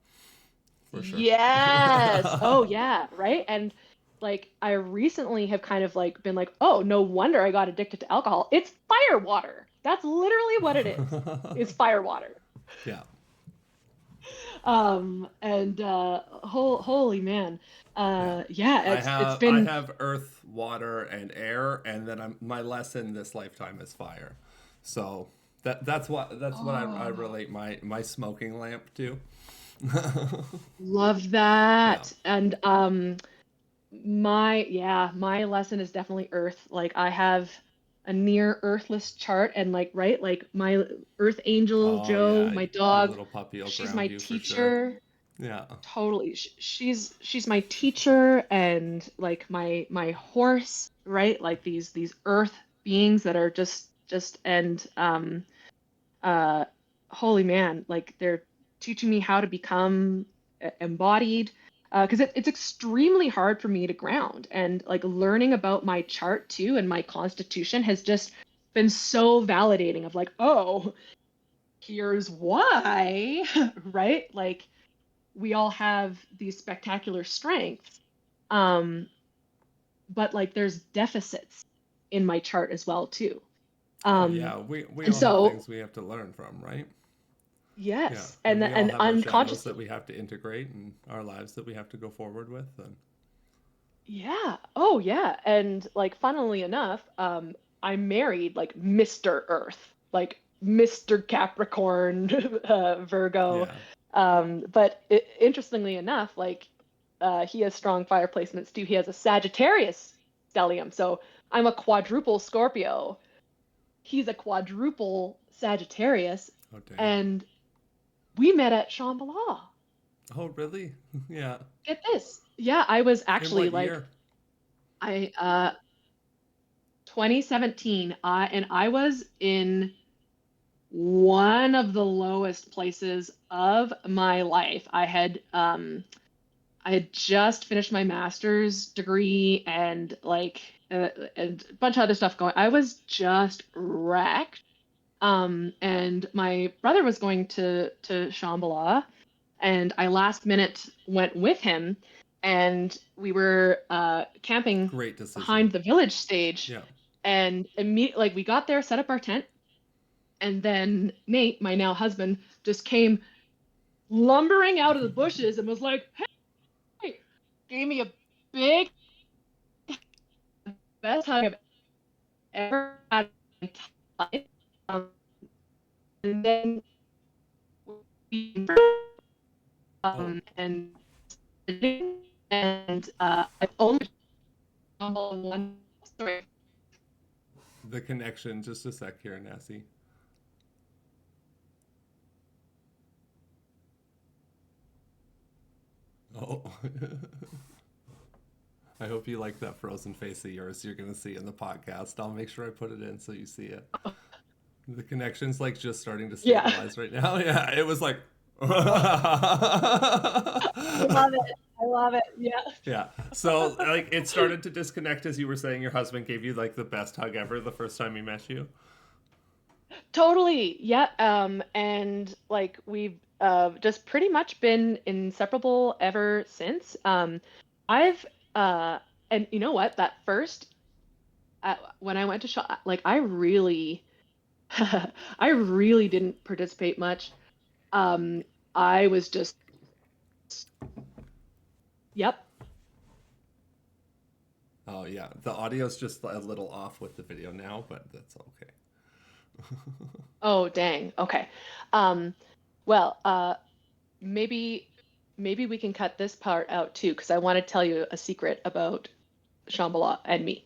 for sure. Yes. Oh yeah, right? And like I recently have kind of like been like, "Oh, no wonder I got addicted to alcohol. It's fire water." That's literally what it is. It's fire water. Yeah. And holy man. Yeah. Yeah, it's I been have earth, water, and air, and then my lesson this lifetime is fire. So that's what I oh, relate my smoking lamp to. love Yeah. that. And my lesson is definitely earth. Like I have a near earthless chart and like right, like my earth angel Oh Joe, yeah, my your dog, little puppy will she's ground my you for sure. teacher. Yeah. Totally. She's my teacher and like my horse, right? Like these earth beings that are just and uh holy man, like they're teaching me how to become embodied because it's extremely hard for me to ground and like learning about my chart too and my constitution has just been so validating of like, oh, here's why, right? Like we all have these spectacular strengths, um, but like there's deficits in my chart as well too. Oh Um, yeah, we and all have so things we have to learn from, right? Yeah, yes, and we all and have our shadows that unconsciously, we have to integrate and our lives that we have to go forward with. And yeah, oh yeah, and like funnily enough, I married like Mr. Earth, like Mr. Capricorn, Virgo, yeah. but interestingly enough, like he has strong fire placements too. He has a Sagittarius stellium, so I'm a quadruple Scorpio. He's a quadruple Sagittarius, Oh dang. and we met at Shambhala. Oh really? Yeah. Get this. Yeah, I was In actually what like year? I 2017 and I was in one of the lowest places of my life. I had just finished my master's degree and like and a bunch of other stuff going. I was just wrecked. And my brother was going to Shambhala, and I last minute went with him, and we were camping Great decision. behind the village stage, Yeah. and immediately, like, we got there, set up our tent, and then Nate, my now husband, just came lumbering out of the bushes and was like, "Hey," gave me a big, best hug I've ever had in my life. And then we Oh, and I've only stumbled one story. the connection. Just a sec here, Nessie. Oh. I hope you like that frozen face of yours you're going to see in the podcast. I'll make sure I put it in so you see it. The connection's like just starting to Yeah. stabilize right now. Yeah, it was like. I love it. I love it. Yeah. Yeah. So like it started to disconnect as you were saying your husband gave you like the best hug ever the first time he met you. Totally. Yeah. And like we've just pretty much been inseparable ever since. I've and you know what? That first when I went to shop, like I really I really didn't participate much. Um, I was just, yep. Oh yeah, the audio's just a little off with the video now, but that's okay. Oh, dang. Okay. Um, well, maybe maybe we can cut this part out too, because I want to tell you a secret about Shambhala and me.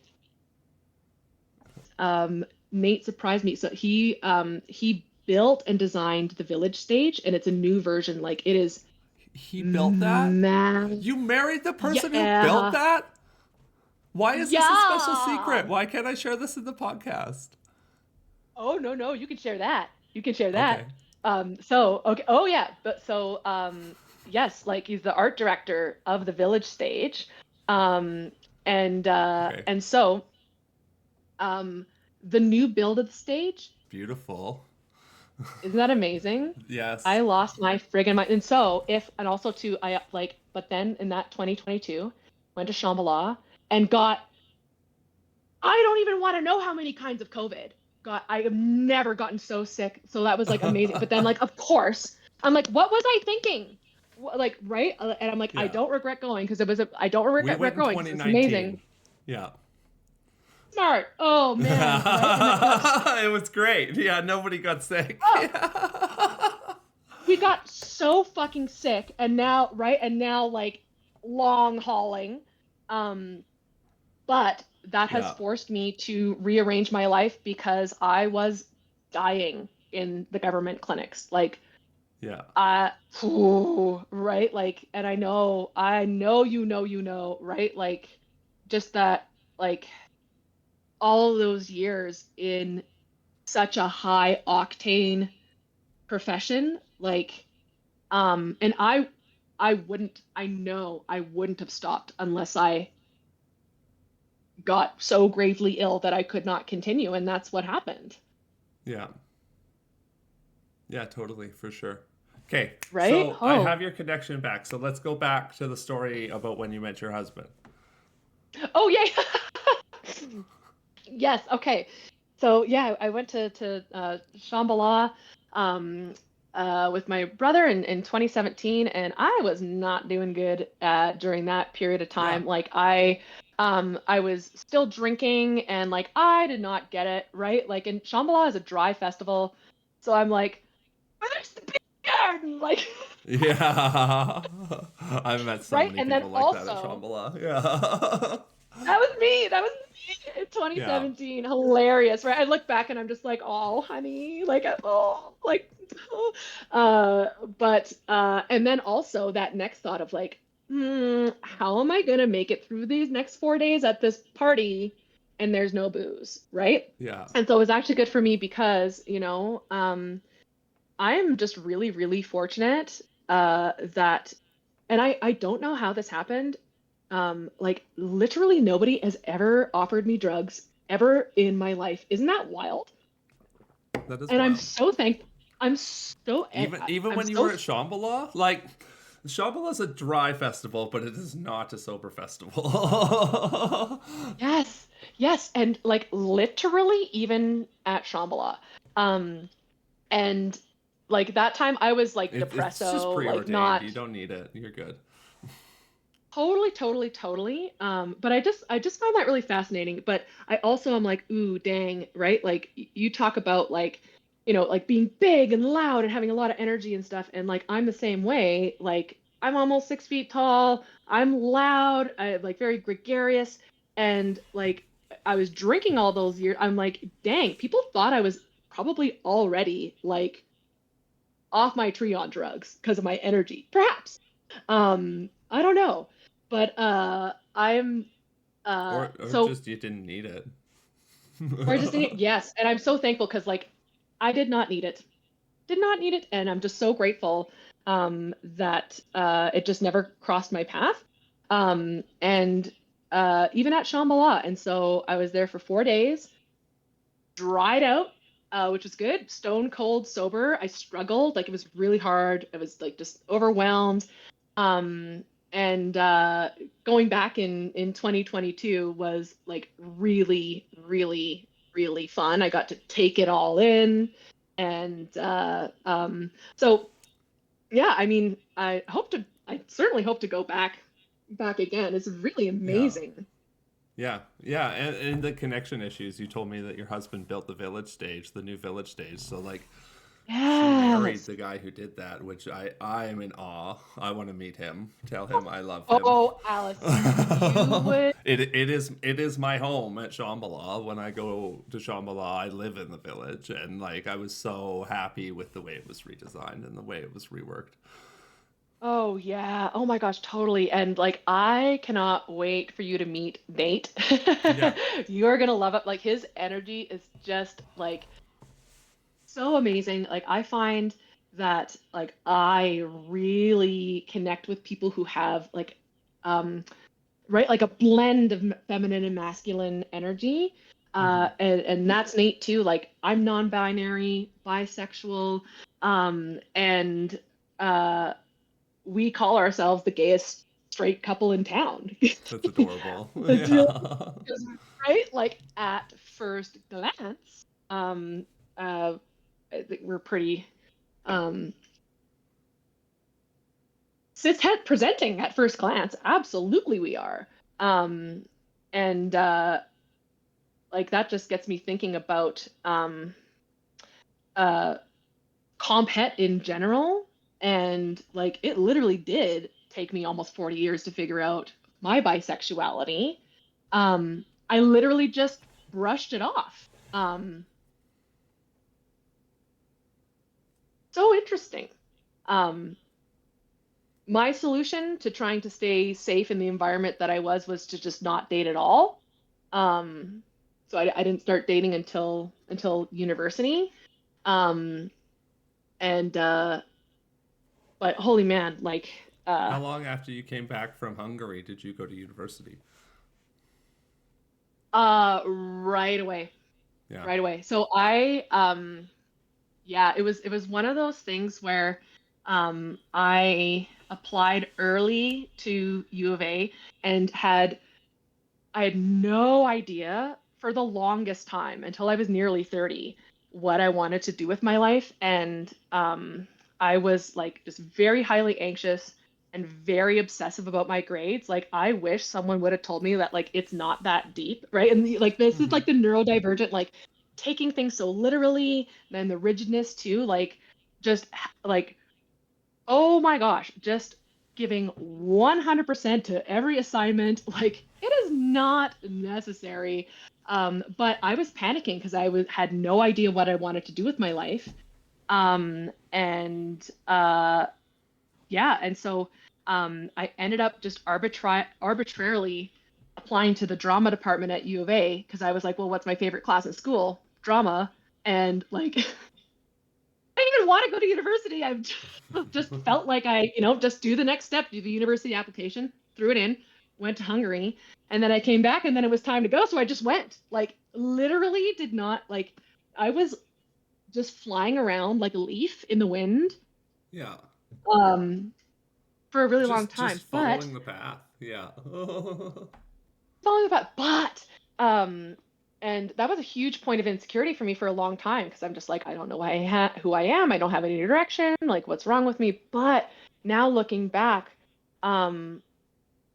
Nate surprised me. So he built and designed the village stage, and it's a new version. Like it is He built that? man. You married the person who built Yeah. that? Why is this a special Yeah. secret? Why can't I share this in the podcast? Oh no, no, you can share that. You can share that. Okay. So okay, oh yeah, but so yes, like he's the art director of the village stage. Um Okay. and so um the new build of the stage, Beautiful. isn't that amazing? I Yes. lost my friggin' mind. And so if and also too I like but then in that 2022 went to Shambhala and got I don't even want to know how many kinds of COVID. God, I have never gotten so sick. So that was like amazing. But then, like, of course, I'm like, what was I thinking? Like, right? And I'm like, I Yeah. don't regret going because it was I don't We regret went in going because it's amazing. 2019. Yeah. Smart. Oh man, right? And then It was great. Yeah, nobody got sick. oh, we got so fucking sick, and now, right? And now, like, long hauling. Um, but that has Yeah. forced me to rearrange my life because I was dying in the government clinics. Like, Yeah. right? Like, and I know, right? Like, just that, like, all those years in such a high octane profession, like, and I wouldn't have stopped unless I got so gravely ill that I could not continue, and that's what happened. Yeah. Yeah, totally, for sure. Okay, Right? so I Oh. have your connection back. So let's go back to the story about when you met your husband. Oh yeah. Yes, okay. So yeah, I went to Shambhala um with my brother in 2017, and I was not doing good during that period of Yeah. time. Like I was still drinking, and like I did not get it, right? Like, and Shambhala is a dry festival. So I'm like, where's the beer? Like Yeah. I've met so right? many And then people like that at also Shambhala. Yeah. that was me. That was me in Yeah. 2017. Hilarious, right? I look back and I'm just like, oh, honey, like, oh, like, oh. And then also that next thought of like, how am I gonna make it through these next 4 days at this party and there's no booze, right? Yeah. And so it was actually good for me because, I'm just really, really fortunate that, and I don't know how this happened. Like literally nobody has ever offered me drugs ever in my life. Isn't that wild? That is And I'm wild. so thankful. I'm so Even I'm when you so were at Shambhala, like Shambhala's a dry festival, but it is not a sober festival. Yes, yes, and like literally even at Shambhala. Um, and like that time I was like It's just depresso, like preordained. You not don't need it. You're good. totally. But I just find that really fascinating. But I also am like, ooh, dang, right? Like you talk about like, like being big and loud and having a lot of energy and stuff. And like I'm the same way. Like I'm almost 6 feet tall. I'm loud. I'm like very gregarious. And like I was drinking all those years. I'm like, dang, people thought I was probably already like off my tree on drugs because of my energy. Perhaps. I don't know. But I'm Or so just you didn't need it. or I just didn't, yes, and I'm so thankful because like I did not need it. Did not need it, and I'm just so grateful that it just never crossed my path. And even at Shambhala, and so I was there for 4 days, dried out, which was good, stone cold sober. I struggled, like it was really hard. I was like just overwhelmed. Um, and going back in 2022 was like really fun. I got to take it all in, and so yeah, I mean, I certainly hope to go back again. It's really Yeah. amazing. Yeah, and the connection issues. You told me that your husband built the village stage, the new village stage. So like, he married Yes. the guy who did that, which I am in awe. I want to meet him. Tell him I love him. Oh, Alice, you would. It is my home at Shambhala. When I go to Shambhala, I live in the village, and like I was so happy with the way it was redesigned and the way it was reworked. Oh yeah. Oh my gosh, totally. And like I cannot wait for you to meet Nate. Yeah. You're gonna love it. Like his energy is just like so amazing. Like I find that like I really connect with people who have like um right like a blend of feminine and masculine energy. Hmm. And that's Nate too. Like I'm non-binary, bisexual, and uh we call ourselves the gayest straight couple in town. That's adorable. It's really Yeah. right. Like at first glance, uh, I think we're pretty um, cishet presenting at first glance. Absolutely, we are. Um, and like that just gets me thinking about uh, compet in general. And like it literally did take me almost 40 years to figure out my bisexuality. I literally just brushed it off. So interesting. Um, my solution to trying to stay safe in the environment that I was to just not date at all. Um, so I didn't start dating until university. Um, and but holy man, like How long after you came back from Hungary did you go to university? right away, Yeah. right away. So yeah, it was one of those things where I applied early to U of A and I had no idea for the longest time until I was nearly 30 what I wanted to do with my life. And I was like just very highly anxious and very obsessive about my grades. Like I wish someone would have told me that like it's not that deep, right? And like this is Hmm. like the neurodivergent, like taking things so literally, and the rigidness too, like just like oh my gosh, just giving 100% to every assignment. Like it is not necessary. But I was panicking because had no idea what I wanted to do with my life. And yeah, and so I ended up just arbitrarily applying to the drama department at U of A because I was like, well, what's my favorite class in school? Drama. And like I didn't even want to go to university. I've just felt like just do the next step, do the university application, threw it in, went to Hungary, and then I came back and then it was time to go. So I just went. Like literally did not like I was just flying around like a leaf in the wind Yeah. um, for a really long Just time. But following the path. Yeah. following that, um, and that was a huge point of insecurity for me for a long time because I'm just like, I don't know who I am. I don't have any direction. Like, what's wrong with me? But now looking back, um,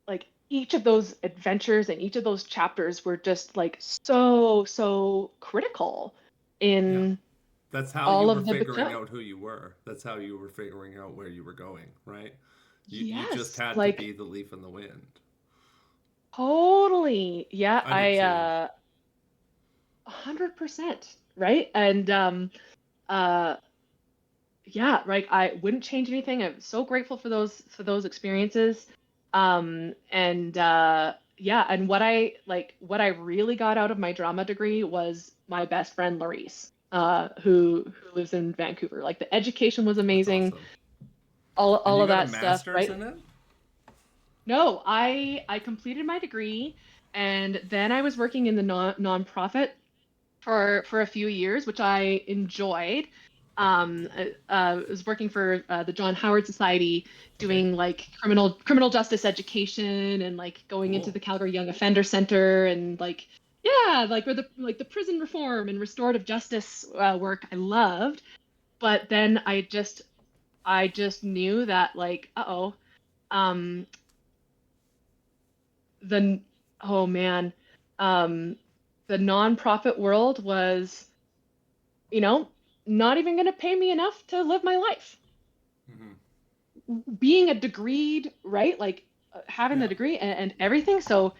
like each of those adventures and each of those chapters were just like so critical Yeah. in That's how you all were of the figuring become. out who you were. That's how you were figuring out where you were going, right? You just Yes, had to like be the leaf in the wind. totally. Yeah, I did too. 100%, right? And uh yeah, like I wouldn't change anything. I'm so grateful for those experiences. And yeah, and what I really got out of my drama degree was my best friend Larice, who lives in Vancouver. Like the education was That's amazing, awesome. And all you of got a that stuff, master's right? in it? No, I completed my degree and then I was working in the nonprofit for a few years, which I enjoyed. I was working for the John Howard Society, Okay. doing like criminal justice education and like going into Cool. the Calgary Young Offender Center and like yeah, like where the prison reform and restorative justice work I loved. But then I just knew that like uh-oh, um, the oh man, um, the nonprofit world was you know, not even going to pay me enough to live my life. Hmm. Being a degreed, right? Like having the Yeah. degree and everything. So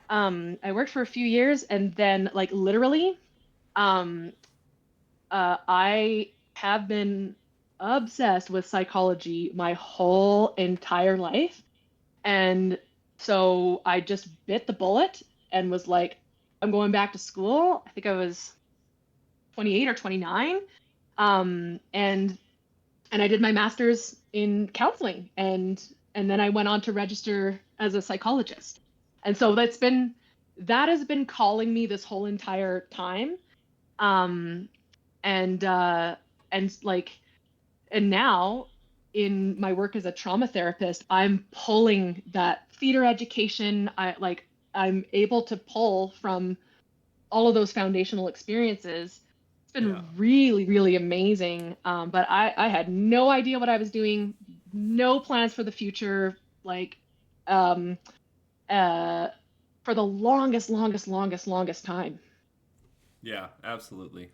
I worked for a few years and then like literally um, I have been obsessed with psychology my whole entire life. And so I just bit the bullet and was like, I'm going back to school. I think I was 28 or 29. And I did my master's in counseling and then I went on to register as a psychologist. And so that has been calling me this whole entire time. Um and like and now in my work as a trauma therapist, I'm pulling that theater education. I'm able to pull from all of those foundational experiences. It's Yeah. been really amazing. But I had no idea what I was doing, no plans for the future, like um, uh, for the longest time. Yeah, absolutely.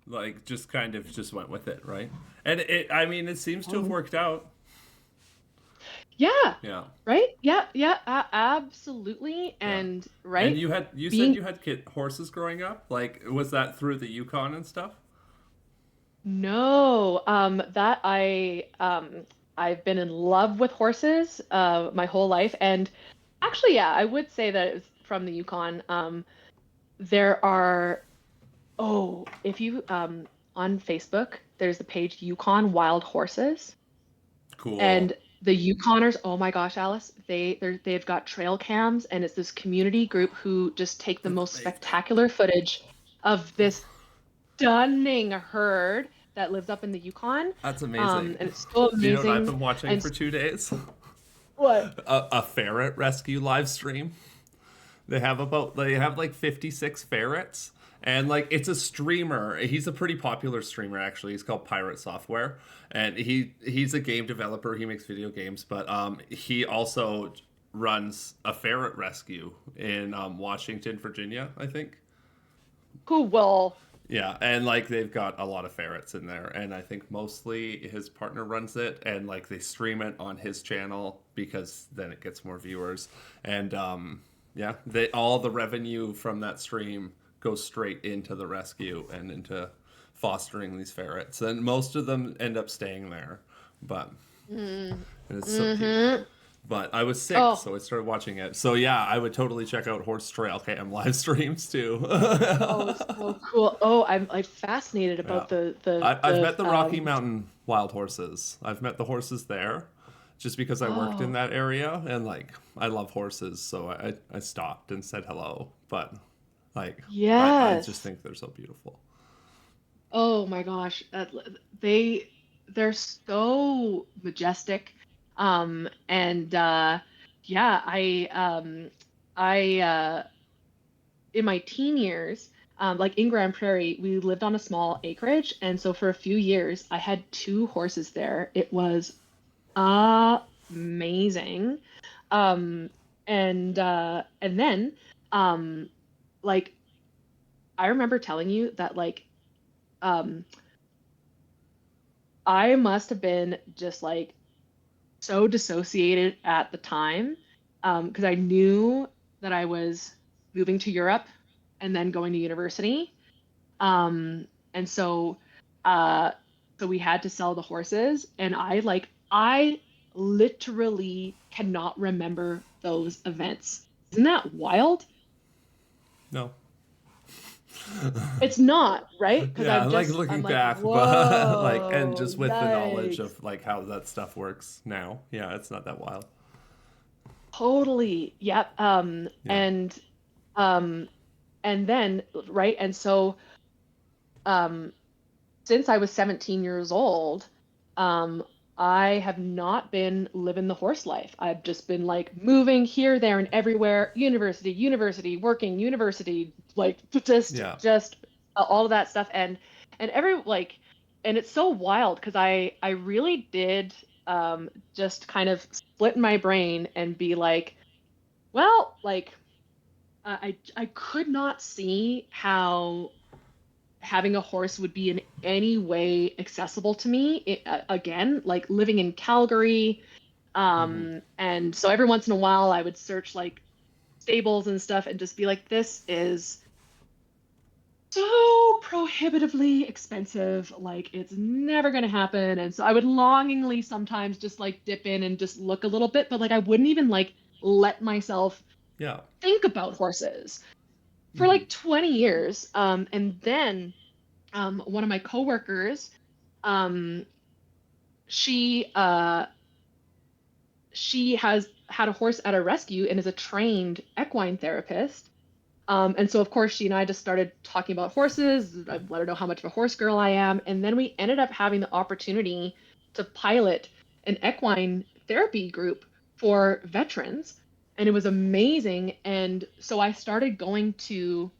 Like just kind of just went with it, right? And I mean, it seems to have Totally. worked out. Yeah, Yeah. right? Yeah, absolutely. Yeah. And And right, you said being you had horses growing up? Like was that through the Yukon and stuff? no, that I've been in love with horses my whole life. And actually, yeah, I would say that it's from the Yukon. There are, oh, if you on Facebook, there's the page Yukon Wild Horses, Cool. and the Yukoners, oh my gosh, Alice, they've got trail cams, and it's this community group who just take the That's most amazing. spectacular footage of this stunning herd that lives up in the Yukon. That's amazing. And it's so Do you know what I've amazing. been watching And for 2 days? what? A ferret rescue live stream. They have like 56 ferrets, and like it's a streamer. He's a pretty popular streamer actually. He's called Pirate Software, and he's a game developer. He makes video games, but he also runs a ferret rescue in Washington, Virginia, I think. Who will? Yeah, and like they've got a lot of ferrets in there, and I think mostly his partner runs it, and like they stream it on his channel because then it gets more viewers, and yeah, they all the revenue from that stream goes straight into the rescue and into fostering these ferrets, and most of them end up staying there, but Mm, and it's so cute. mm-hmm. But I was sick, Oh, so I started watching it. So yeah, I would totally check out horse trail cam live streams too. oh, so cool. Oh, I'm like fascinated Yeah. about I've met the Rocky Mountain wild horses. I've met the horses there just because I worked in oh, that area and like I love horses, so I stopped and said hello. But like I just yes. think they're so beautiful. Oh my gosh, they they're so majestic. And yeah, I in my teen years, like in Grande Prairie, we lived on a small acreage, and so for a few years, I had two horses there. It was amazing. Um, and then, um, like I remember telling you that um, I must have been just like so dissociated at the time, because I knew that I was moving to Europe and then going to university. And uh, so we had to sell the horses, and I literally cannot remember those events. Isn't that wild? No. It's not, right? Because Yeah, like I'm looking like, back, but like, and whoa, just with the knowledge yikes. of like how that stuff works now, yeah, it's not that wild. Totally. Yep. Yeah. Um, and then, right, and so um since I was 17 years old, um, I have not been living the horse life. I've just been like moving here, there, and everywhere, university, university, working, university, like Yeah. just all of that stuff. And every like, and it's so wild because I really did just kind of split my brain and be like, well, like I could not see how having a horse would be in any way accessible to me. Again, like living in Calgary. Hmm. And so every once in a while, I would search like stables and stuff and just be like, this is so prohibitively expensive. Like, it's never going to happen. And so I would longingly sometimes just like dip in and just look a little bit, but like I wouldn't even like let myself Yeah. think about horses for Hmm. like 20 years. And then one of my coworkers, um, she she has had a horse at a rescue and is a trained equine therapist. And so of course she and I just started talking about horses. I let her know how much of a horse girl I am, and then we ended up having the opportunity to pilot an equine therapy group for veterans, and it was amazing. And so I started going to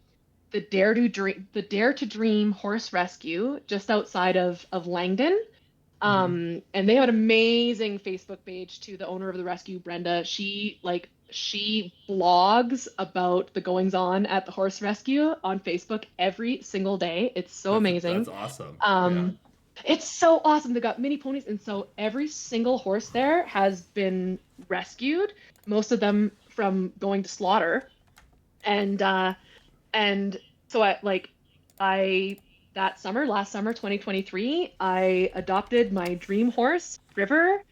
the Dare to Dream horse rescue just outside of Langdon. Hmm. And they have an amazing Facebook page too. The owner of the rescue, Brenda, she blogs about the goings on at the horse rescue on Facebook every single day. It's so That's amazing. awesome. Yeah. Um, it's so awesome. They got mini ponies, and so every single horse there has been rescued. Most of them from going to slaughter, and and so I that summer, last summer, 2023, I adopted my dream horse, River,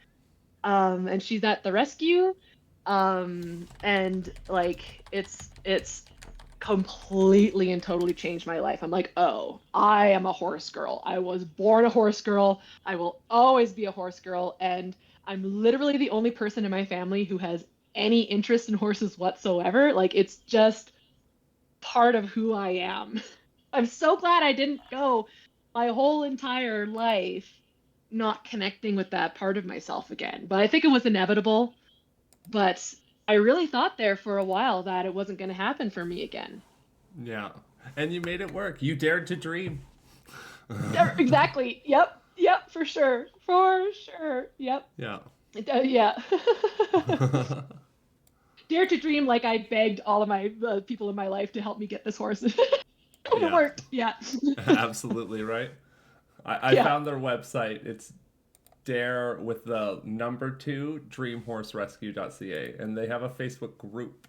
and she's at the rescue. And like it's completely and totally changed my life. I'm like, oh, I am a horse girl. I was born a horse girl. I will always be a horse girl, and I'm literally the only person in my family who has any interest in horses whatsoever. Like it's just part of who I am. I'm so glad I didn't go my whole entire life not connecting with that part of myself again. But I think it was inevitable. But I really thought there for a while that it wasn't going to happen for me again. Yeah. And you made it work. You dared to dream. Yeah, exactly. Yep. Yep. For sure. For sure. Yep. Yeah. Yeah. Dare to dream like I begged all of my people in my life to help me get this horse. It Yeah. worked. Yeah. Absolutely right. I Yeah. found their website. It's dare with the number two dreamhorserescue.ca, and they have a Facebook group.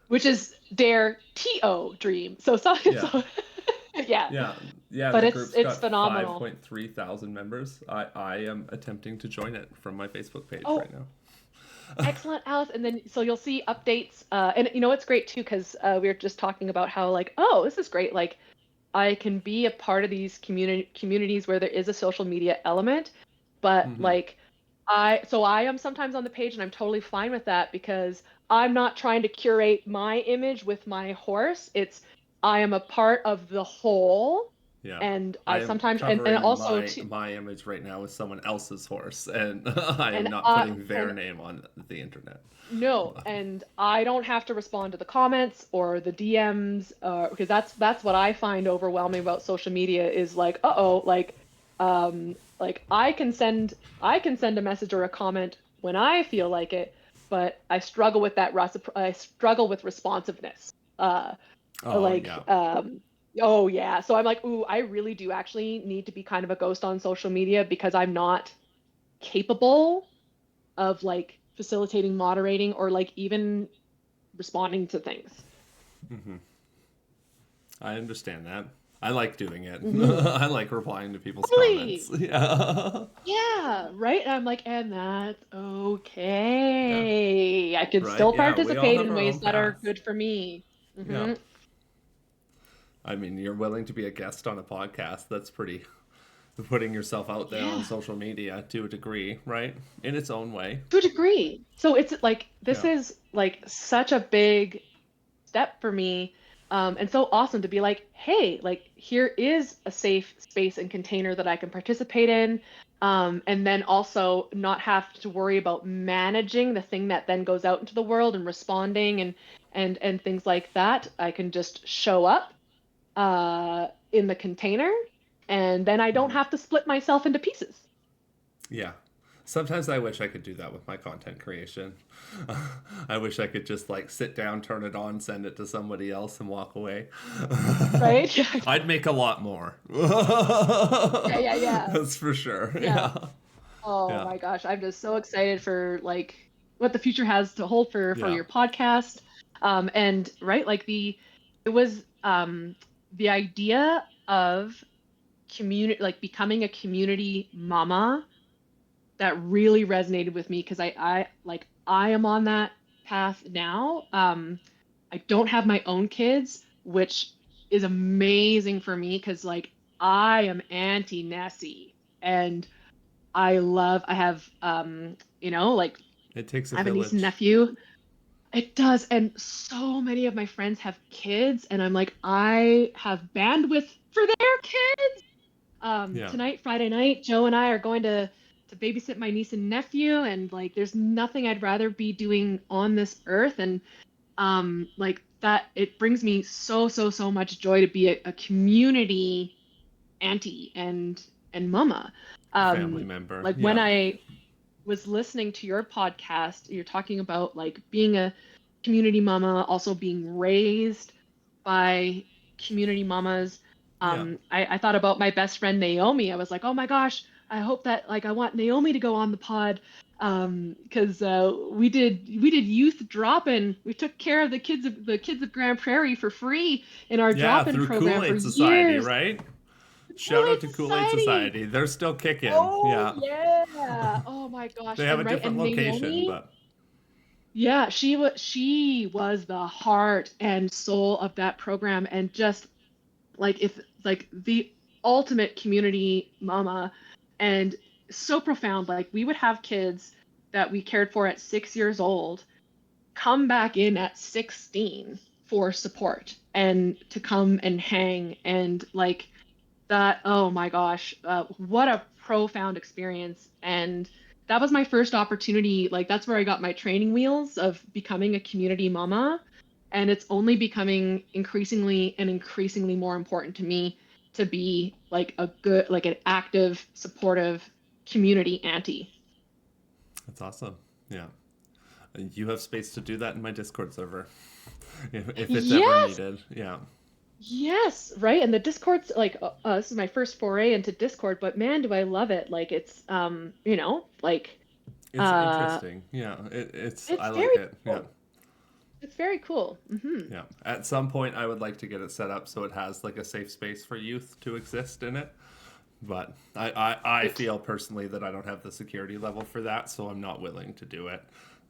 Which is Dare TO Dream. So, Yeah. so yeah, Yeah. Yeah, but the it's group's it's got phenomenal. 5.3 thousand members. I am attempting to join it from my Facebook page Oh, right now. excellent, Alice. And then so you'll see updates. And you know it's great too because we were just talking about how like, oh, this is great. Like I can be a part of these communities where there is a social media element, but Hmm. like I am sometimes on the page and I'm totally fine with that because I'm not trying to curate my image with my horse. It's I am a part of the whole, Yeah. And I I am sometimes and covering also too, my image right now with someone else's horse, and I am and not putting their and name on the internet. no, and I don't have to respond to the comments or the DMs, because that's what I find overwhelming about social media is like, uh-oh, like I can send a message or a comment when I feel like it, but I struggle with responsiveness. Uh, Oh like yeah. oh yeah, so I'm like, ooh, I really do actually need to be kind of a ghost on social media because I'm not capable of like facilitating, moderating, or like even responding to things. Hmm. I understand that. I like doing it. Hmm. I like replying to people's comments. Totally. Yeah. Yeah, right. And I'm like, and that's Yeah. okay. I can Right? still Yeah, we all participate have in our ways own that are path. good for me. Yeah. Hmm. I mean, you're willing to be a guest on a podcast. That's pretty putting yourself out there on Yeah, social media to a degree, right? In its own way. to a degree. So it's like this Yeah. is like such a big step for me. And so awesome to be like, hey, like here is a safe space and container that I can participate in. And then also not have to worry about managing the thing that then goes out into the world and responding and things like that. I can just show up in the container, and then I don't Hmm. have to split myself into pieces. Yeah. Sometimes I wish I could do that with my content creation. I wish I could just like sit down, turn it on, send it to somebody else, and walk away. Right? I'd make a lot more. Yeah, yeah, yeah. That's for sure. Yeah. Yeah. Oh Yeah. my gosh, I'm just so excited for like what the future has to hold for Yeah. your podcast. And right, like it was the idea of community, like becoming a community mama, that really resonated with me because I am on that path now. I don't have my own kids, which is amazing for me because like I am anti Nessie, and I have like It takes a I have a niece and village. nephew. It does, and so many of my friends have kids, and I'm like, I have bandwidth for their kids. Yeah. Tonight, Friday night, Joe and I are going to babysit my niece and nephew, and like there's nothing I'd rather be doing on this earth. And like that it brings me so much joy to be a community auntie and mama. Family Um, member. like when Yeah. I was listening to your podcast, you're talking about like being a community mama, also being raised by community mamas. Yeah. I thought about my best friend Naomi. I was like, oh my gosh, I hope that like I want Naomi to go on the pod. Because we did youth drop-in. We took care of the kids of Grande Prairie for free in our Yeah. drop-in Through program for Kool-Aid Society, years. right? Shout out Kool-Aid to Kool-Aid Society. Society. They're still kicking. Oh Yeah. yeah. Oh my gosh. They have a And right, different and location, Naomi, but yeah, she was the heart and soul of that program, and just like if like the ultimate community mama, and so profound. Like we would have kids that we cared for at 6 years old come back in at 16 for support and to come and hang and like that. Oh my gosh, what a profound experience. And that was my first opportunity. Like that's where I got my training wheels of becoming a community mama. And it's only becoming increasingly and increasingly more important to me to be like a good, like an active, supportive community auntie. that's awesome. Yeah. You have space to do that in my Discord server if it's ever Yes, needed. Yeah. yes, right. And the Discord's like, this is my first foray into Discord, but man, do I love it. Like it's, like, It's uh, interesting. Yeah. I it's like very it. Yeah. cool. It's very cool. Yeah. At some point, I would like to get it set up so it has like a safe space for youth to exist in it. But I Right. feel personally that I don't have the security level for that, so I'm not willing to do it.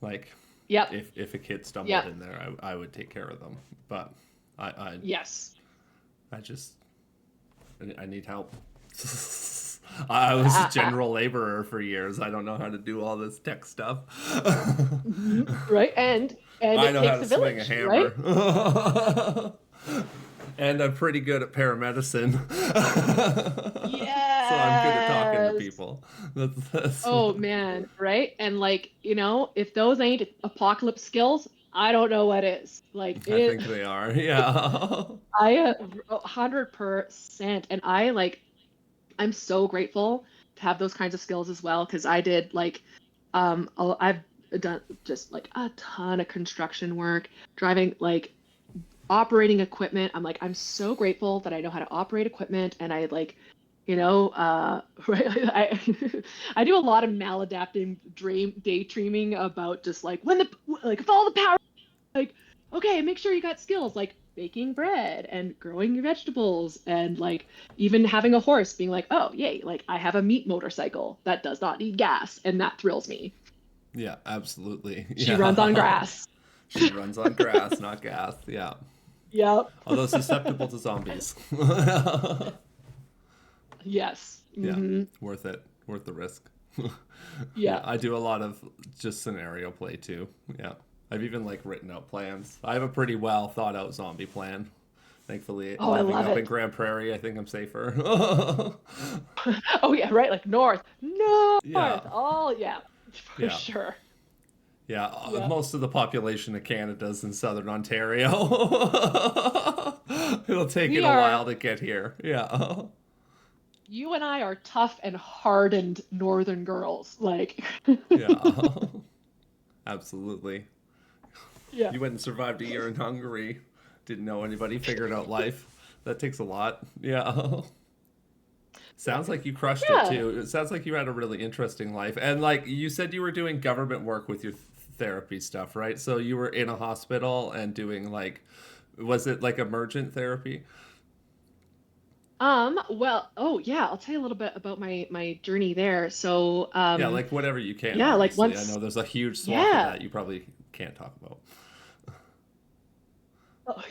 Like, Yep. if a kid stumbled Yep. in there, I would take care of them. But I I, Yes. I just I need help. I was a general laborer for years. I don't know how to do all this tech stuff. Mhm. Right. And I it know how takes to a swing a village, right? hammer. And I'm pretty good at paramedicine. So I'm good at talking to Yes. people. That's Oh man, right? And like, if those ain't apocalypse skills, I don't know what is. Like I it think they are. Yeah. I 100%. And I'm so grateful to have those kinds of skills as well because I did I've done just like a ton of construction work, driving like operating equipment. I'm so grateful that I know how to operate equipment and I right, I do a lot of maladapting daydreaming about just like when the like if all the power like, okay, make sure you got skills like baking bread and growing your vegetables and like even having a horse being like, oh, yay, like I have a meat motorcycle that does not need gas and that thrills me. Yeah, absolutely. She runs on Yeah. grass. She runs on grass, not gas. Yeah. Yep. Although susceptible to zombies. Yes. Yeah, Hmm. worth it. Worth the risk. Yeah, Yeah. I do a lot of just scenario play too. Yeah. I've even like written out plans. I have a pretty well thought out zombie plan. Thankfully, Oh, I living love up in it. Grande Prairie, I think I'm safer. Oh yeah, right, like north. Yeah. North. Oh yeah. For Yeah. sure. Yeah, Yeah. most of the population of Canada is in southern Ontario. It'll take it We a while are to get here. Yeah. You and I are tough and hardened northern girls. Like Yeah. Absolutely. yeah. You went and survived a year in Hungary. Didn't know anybody, figured out life. That takes a lot. Yeah. Yeah. Sounds like you crushed it Yeah. too. It sounds like you had a really interesting life. And like you said you were doing government work with your therapy stuff, right? So you were in a hospital and doing like was it like emergent therapy? Well, oh yeah, I'll tell you a little bit about my journey there. So, Yeah, like whatever you can, yeah, like obviously. I once know there's a huge swath of yeah. that you probably can't talk about. Oh,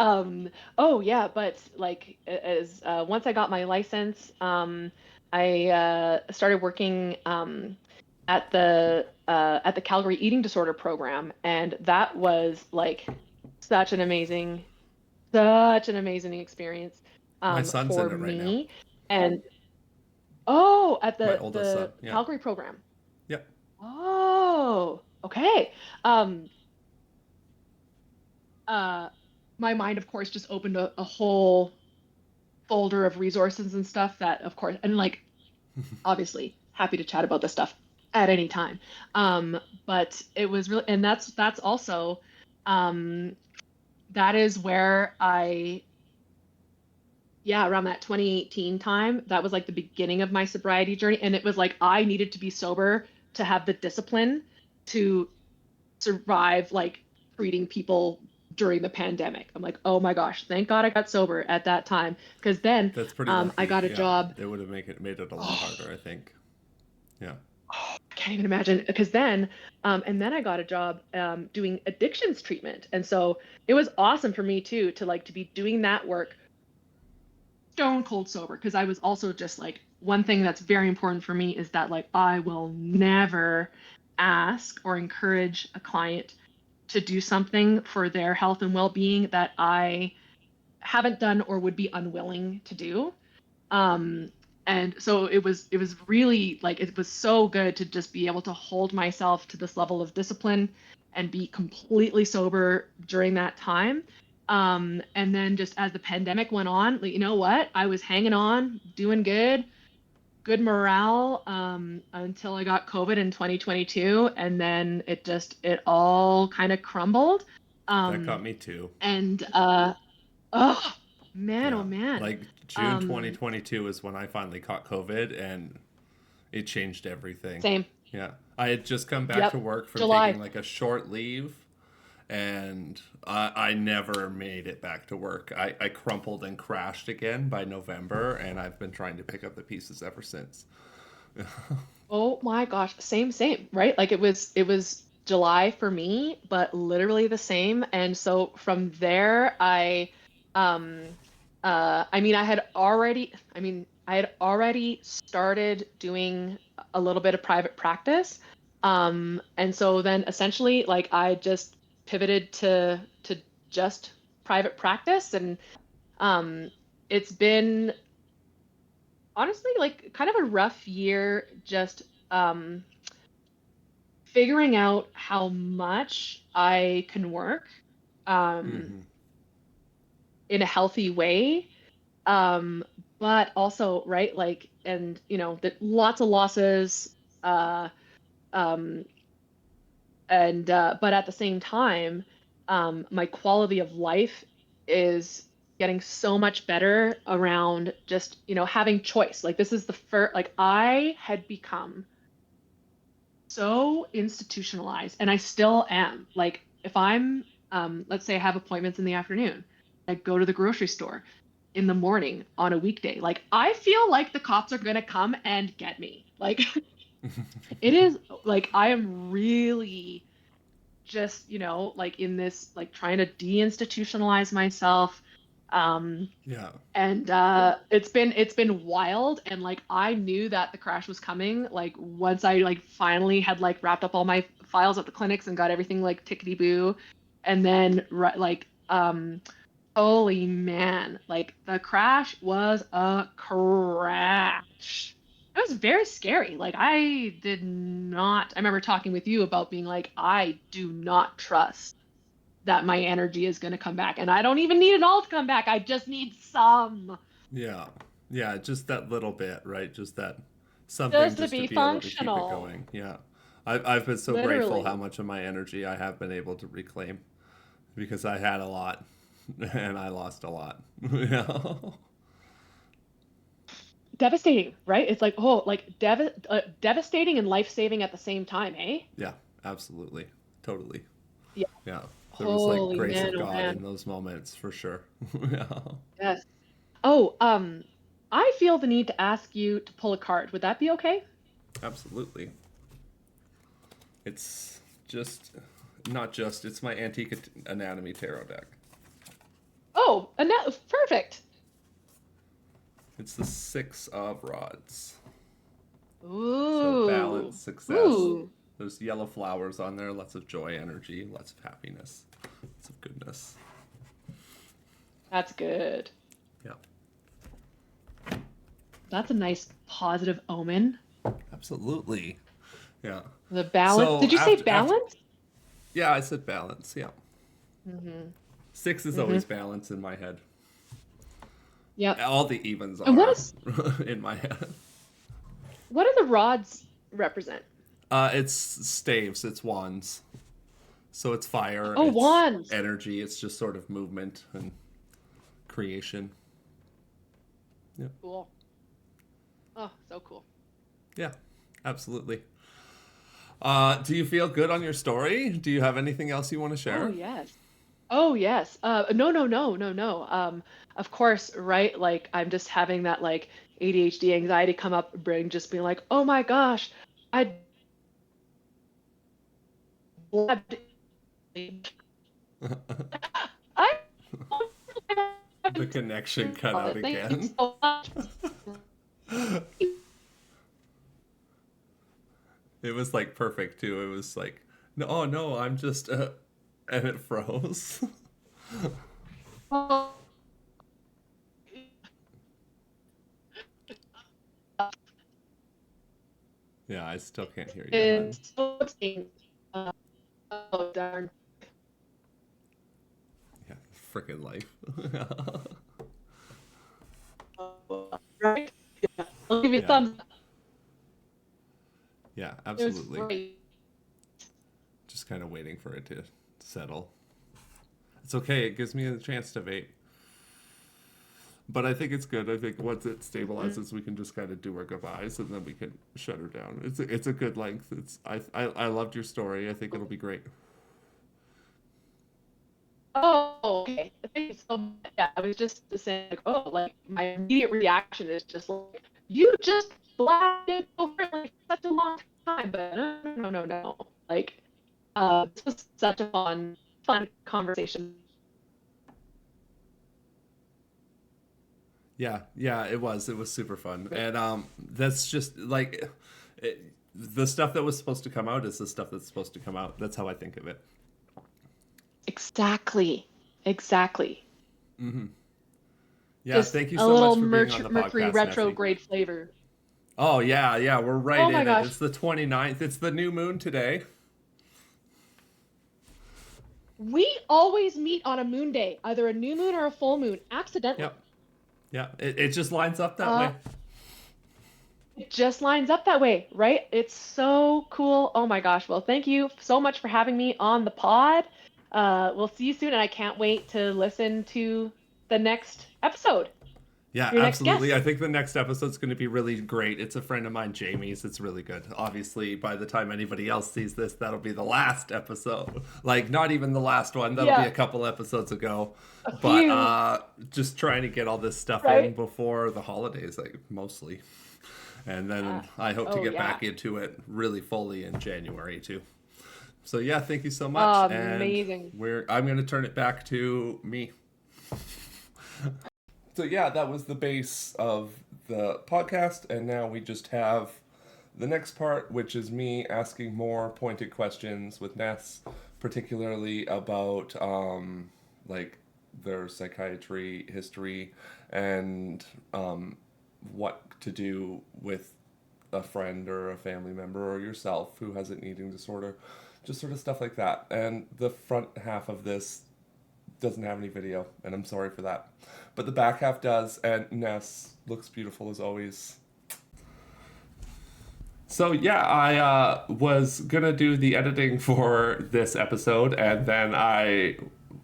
um, oh yeah, but like as once I got my license, I started working at the Calgary Eating Disorder Program, and that was like such an amazing, such an amazing experience My son's in for it right now. me. And oh, at My the oldest son. the Yeah. Calgary program. Yep. Oh, okay. Uh, my mind, of course, just opened a whole folder of resources and stuff that, of course, and like obviously happy to chat about this stuff at any time. But it was really, and that's also, um, that is where yeah, around that 2018 time, that was like the beginning of my sobriety journey. And it was like I needed to be sober to have the discipline to survive like treating people during the pandemic. I'm like, oh my gosh, thank God I got sober at that time. Because then That's pretty I lucky. got a Yeah. job. It would have made it a lot Oh, harder, I think. Yeah. I can't even imagine. Because then, and then I got a job doing addictions treatment. And so it was awesome for me too to like to be doing that work stone cold sober because I was also just like one thing that's very important for me is that like I will never ask or encourage a client to do something for their health and well-being that I haven't done or would be unwilling to do. Um, and so it was really like it was so good to just be able to hold myself to this level of discipline and be completely sober during that time. And then just as the pandemic went on, like, you know what? I was hanging on, doing good, good morale, until I got COVID in 2022, and then it all kind of crumbled. That got Um, me too. and oh man, oh Yeah. man. Like June Um, 2022 is when I finally caught COVID and it changed everything. Same. Yeah. I had just come back to Yep. work from taking July. like a short leave and I never made it back to work. I crumpled and crashed again by November and I've been trying to pick up the pieces ever since. Oh my gosh. Same, same, right? Like it was July for me, but literally the same. And so from there, um I mean I had already started doing a little bit of private practice. And so then essentially like I just pivoted to just private practice and Um, it's been honestly like kind of a rough year just um figuring out how much I can work um Mm-hmm. in a healthy way. Um, but also, right, like, and that lots of losses, uh, um, and but at the same time, my quality of life is getting so much better around just, having choice. Like this is the first, like I had become so institutionalized, and I still am. Like if I'm, let's say I have appointments in the afternoon, I go to the grocery store in the morning on a weekday. Like I feel like the cops are gonna come and get me. Like it is like I am really just, like in this, like trying to deinstitutionalize myself. Um, Yeah. and it's been wild, and like I knew that the crash was coming like once I like finally had like wrapped up all my files at the clinics and got everything like tickety boo. And then like holy man, like the crash was a crash. It was very scary. Like I did not, I remember talking with you about being like, I do not trust that my energy is going to come back. And I don't even need it all to come back. I just need some Yeah. Yeah, just that little bit, right? Just that something just to just to be be able to keep it functional. going. Yeah. I've been so grateful how Literally. much of my energy I have been able to reclaim because I had a lot and I lost a lot. Yeah. Devastating, right? It's like, oh, like devastating and life-saving at the same time, eh? Yeah, absolutely. Totally. Yeah. Yeah. There was like Holy grace man, of oh God man. in those moments for sure. Yeah. Yes. Oh, I feel the need to ask you to pull a card. Would that be okay? Absolutely. It's just not just it's my antique anatomy tarot deck. Oh, perfect. It's the 6 of Rods. So balance, Ooh. success. Ooh. There's yellow flowers on there, lots of joy, energy, lots of happiness, lots of goodness. That's good. Yeah, That's a nice positive omen. absolutely. Yeah. The balance. So Did you say after balance? yeah, I said balance. Yeah, Mm-hmm. 6 is Mm-hmm. always balance in my head. Yep. All the evens And what are is in my head. what do the rods represent? It's staves. It's wands. So it's fire. Oh, It's wands. energy. It's just sort of movement and creation. Yeah. Cool. Oh, so cool. Yeah. Absolutely. Do you feel good on your story? Do you have anything else you want to Oh, share? yes. Oh, yes. No, no, no, no, no. Of course, right? Like I'm just having that like ADHD anxiety come up, brain just being like, oh my gosh, I blabbed. I The connection cut out thank you again. so much. It was like perfect too. It was like, no, oh no, I'm just, and it froze. Yeah, I still can't hear you, hon. It's so exciting. Oh darn. Yeah, freaking life. Right? Yeah. I'll give you a Yeah, thumbs up. yeah, It was absolutely. great. Just kind of waiting for it to settle. It's okay. It gives me a chance to vape. But I think it's good. I think once it Mhm. stabilizes, we can just kind of do our goodbyes, and then we can shut her down. It's a good length. I loved your story. I think it'll be great. Oh, okay. Thank you so much. Yeah, I was just saying, like, oh, like my immediate reaction is just like, you just blabbed it over like such a long time, but no, no, no, no, no. Like, this was such a fun conversation. Yeah, yeah, it was. It was super fun, and that's just like the stuff that was supposed to come out is the stuff that's supposed to come out. That's how I think of it. Exactly. Exactly. Hmm. Yeah, Just thank you a so little much for being on the Mercury podcast, Nessie. retrograde flavor. Oh, yeah, yeah, we're right Oh my in it. gosh. It's the 29th. It's the new moon today. We always meet on a moon day, either a new moon or a full moon, accidentally. Yep. Yeah, it just lines up that Uh, way. it just lines up that way, right? It's so cool. Oh my gosh. Well, thank you so much for having me on the pod. We'll see you soon, and I can't wait to listen to the next episode, Yeah, your next absolutely. I guest. think the next episode's going to be really great. It's a friend of mine, Jamie's. It's really good. Obviously, by the time anybody else sees this, that'll be the last episode. Like, not even the last one. That'll be Yeah, a couple episodes ago. a But few, just trying to get all this stuff in right? before the holidays, like mostly. And Yeah. then I hope to Oh, get yeah. back into it really fully in January too. So yeah, thank you so much. And Amazing. I'm going to turn it back to me. So yeah, that was the base of the podcast, and now we just have the next part, which is me asking more pointed questions with Ness, particularly about like their psychiatry history and what to do with a friend or a family member or yourself who has an eating disorder, just sort of stuff like that. And the front half of this doesn't have any video, and I'm sorry for that. But the back half does, and Ness looks beautiful as always. So yeah, I was gonna do the editing for this episode, and then I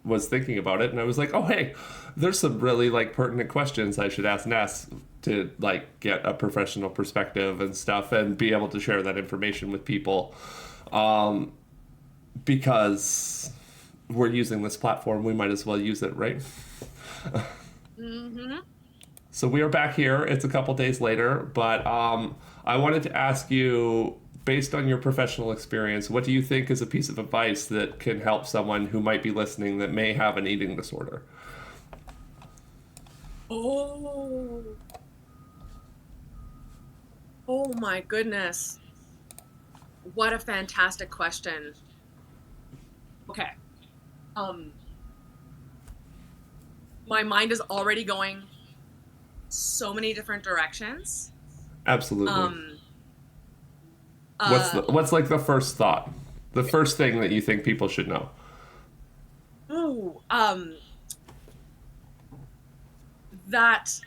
was thinking about it, and I was like, oh hey, there's some really like pertinent questions I should ask Ness to like get a professional perspective and stuff, and be able to share that information with people, because we're using this platform, we might as well use it, right? Mm-hmm. So we are back here. It's a couple days later, but I wanted to ask you, based on your professional experience, what do you think is a piece of advice that can help someone who might be listening that may have an eating disorder? Oh, oh my goodness. What a fantastic question. Okay. My mind is already going so many different directions. Absolutely. Um, What's like the first thought? The first thing that you think people should know? ooh, that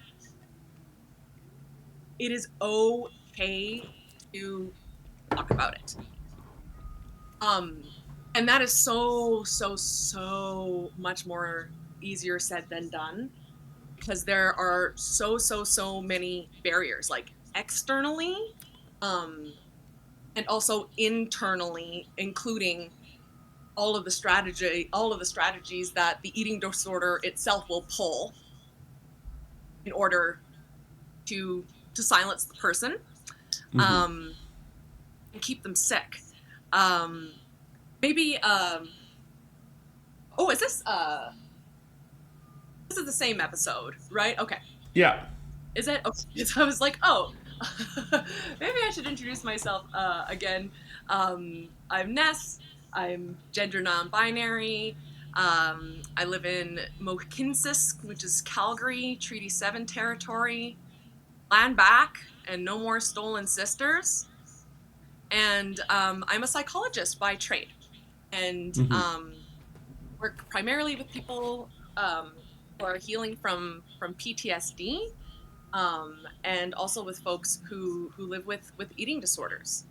it is okay to talk about it. And that is so much more easier said than done, because there are so many barriers, like externally, and also internally, including all of the strategies that the eating disorder itself will pull in order to silence the person, Mm-hmm. and keep them sick. Maybe oh, is this is the same episode, right? Okay. Yeah. Is it? Okay. So I was like, oh, maybe I should introduce myself again. I'm Ness. I'm gender non-binary. I live in Mohkinsisk, which is Calgary, Treaty 7 territory. Land back and no more stolen sisters. And I'm a psychologist by trade, and Mm-hmm. work primarily with people who are healing from PTSD, and also with folks who live with eating disorders.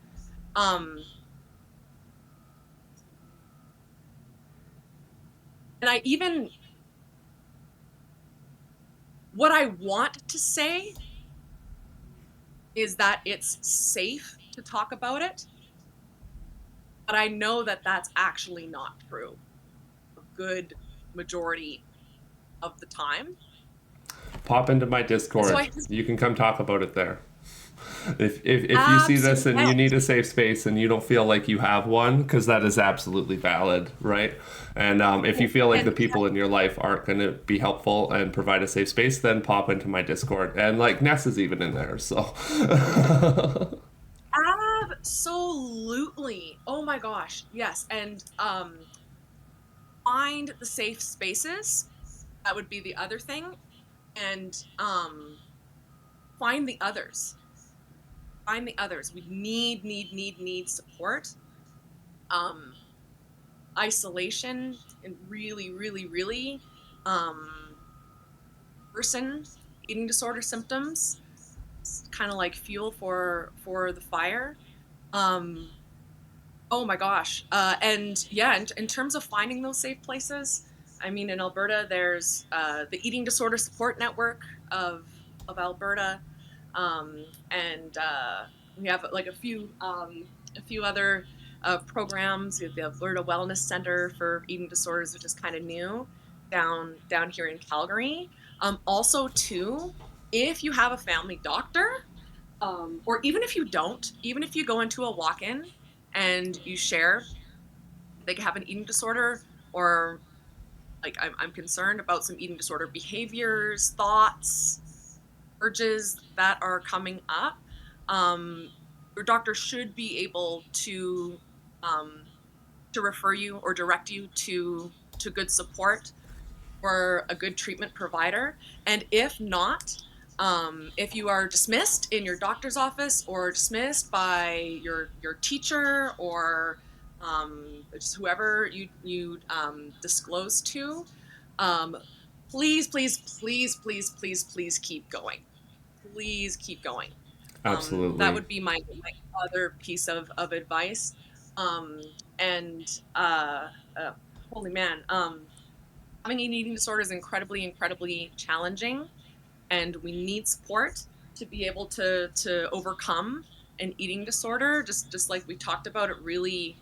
And I even, what I want to say is that it's safe to talk about it, but I know that that's actually not true a good majority of the time. Pop into my And so Discord. I You can come talk about it there. If you see this and you absolutely, need a safe space and you don't feel like you have one, because that is absolutely valid, right? And if you feel like the and people in your life aren't going to be helpful and provide a safe space, then pop into my Discord. And like Ness is even in there, so. absolutely. Oh my gosh, yes. And find the safe spaces. That would be the other thing. and find the others. Find the others. We need support. Isolation and really worsen eating disorder symptoms. It's kind of like fuel for the fire. Oh my gosh. And yeah, in terms of finding those safe places, I mean, in Alberta, there's the Eating Disorder Support Network of Alberta, and we have like a few other programs. We have the Alberta Wellness Center for Eating Disorders, which is kind of new down here in Calgary. Also, too, if you have a family doctor, or even if you don't, even if you go into a walk-in and you share they have an eating disorder, or like I'm concerned about some eating disorder behaviors, thoughts, urges that are coming up, your doctor should be able to refer you or direct you to good support or a good treatment provider. And if not, if you are dismissed in your doctor's office or dismissed by your teacher or just whoever you disclose to, please keep going. Please keep going. Absolutely. That would be my other piece of advice. And holy man, having an eating disorder is incredibly challenging, and we need support to be able to overcome an eating disorder. Just like we talked about, it really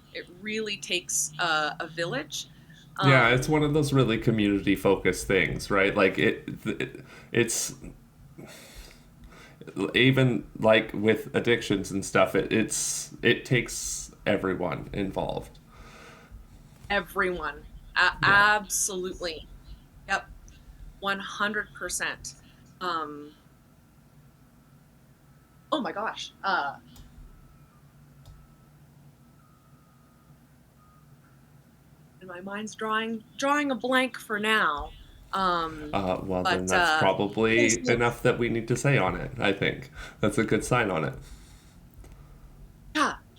takes a village. Yeah, it's one of those really community focused things, right? Like it's even like with addictions and stuff, it takes everyone involved. Everyone. Absolutely. Yep. 100%. Oh my gosh. And my mind's drawing a blank for now. Well, then that's probably enough that we need to say on it. I think that's a good sign on it.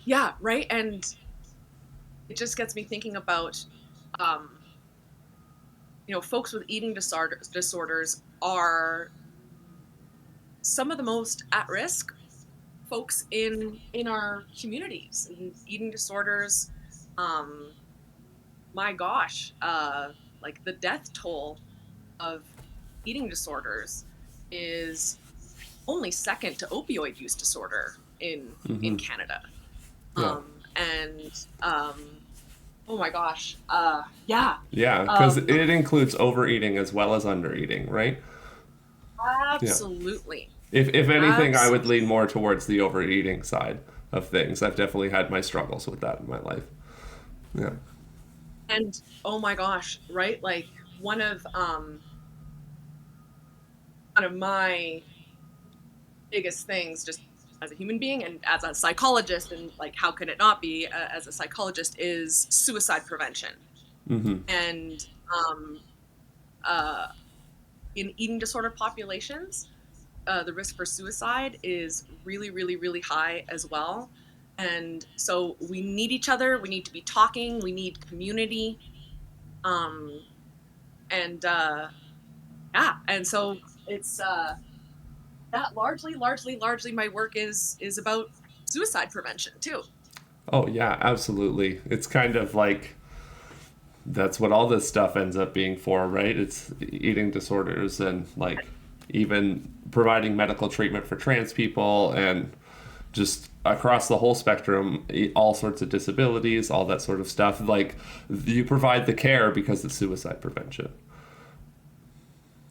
Yeah, right. And it just gets me thinking about, folks with eating disorders are some of the most at risk folks in our communities. And eating disorders, my gosh, like the death toll of eating disorders is only second to opioid use disorder in Canada. Yeah. Oh my gosh, yeah, because it includes overeating as well as undereating, right? Absolutely. Yeah. If anything, I would lean more towards the overeating side of things. I've definitely had my struggles with that in my life. Yeah. And oh my gosh, right? Like one of my biggest things, just as a human being and as a psychologist, and like how could it not be as a psychologist, is suicide prevention. And in eating disorder populations, the risk for suicide is really high as well. And so we need each other. We need to be talking. We need community. And so it's that largely my work is about suicide prevention too. Oh yeah, absolutely. It's kind of like that's what all this stuff ends up being for, right? It's eating disorders and like even providing medical treatment for trans people and just across the whole spectrum, all sorts of disabilities, all that sort of stuff. Like you provide the care because it's suicide prevention.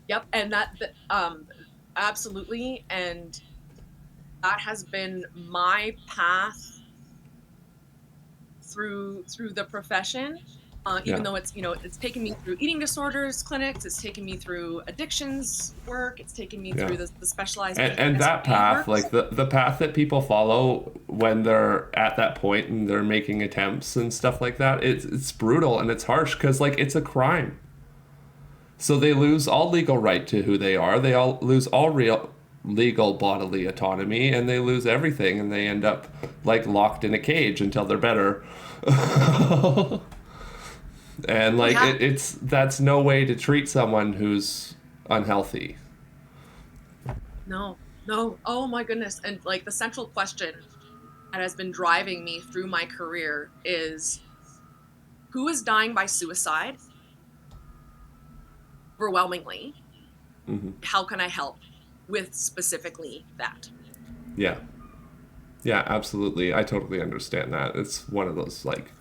Yep, and that absolutely, and that has been my path through the profession. Even though it's it's taken me through eating disorders clinics, it's taken me through addictions work, it's taken me through the specialized and that path work. Like the path that people follow when they're at that point and they're making attempts and stuff like that, it's brutal and it's harsh because like it's a crime. So they lose all legal right to who they are. They all lose all real legal bodily autonomy, and they lose everything, and they end up like locked in a cage until they're better. And like Yeah. it's that's no way to treat someone who's unhealthy. No, no. Oh my goodness. And like the central question that has been driving me through my career is who is dying by suicide? Overwhelmingly. Mm-hmm. How can I help with specifically that? Yeah. Yeah, absolutely. I totally understand that. It's one of those like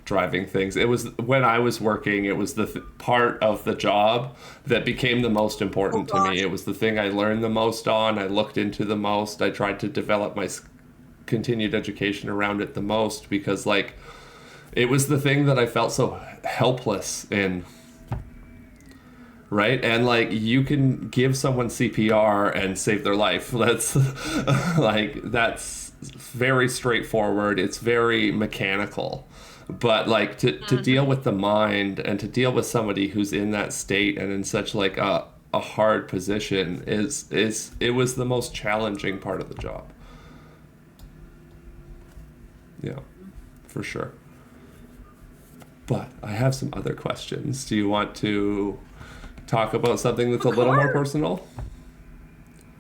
driving things. It was when I was working, it was the part of the job that became the most important to me. It was the thing I learned the most on. I looked into the most. I tried to develop my continued education around it the most because like it was the thing that I felt so helpless in. Right? And like you can give someone CPR and save their life. That's like that's very straightforward. It's very mechanical. But like to deal with the mind and to deal with somebody who's in that state and in such like a hard position is it was the most challenging part of the job. Yeah, for sure. But I have some other questions. Do you want to talk about something that's a little more personal?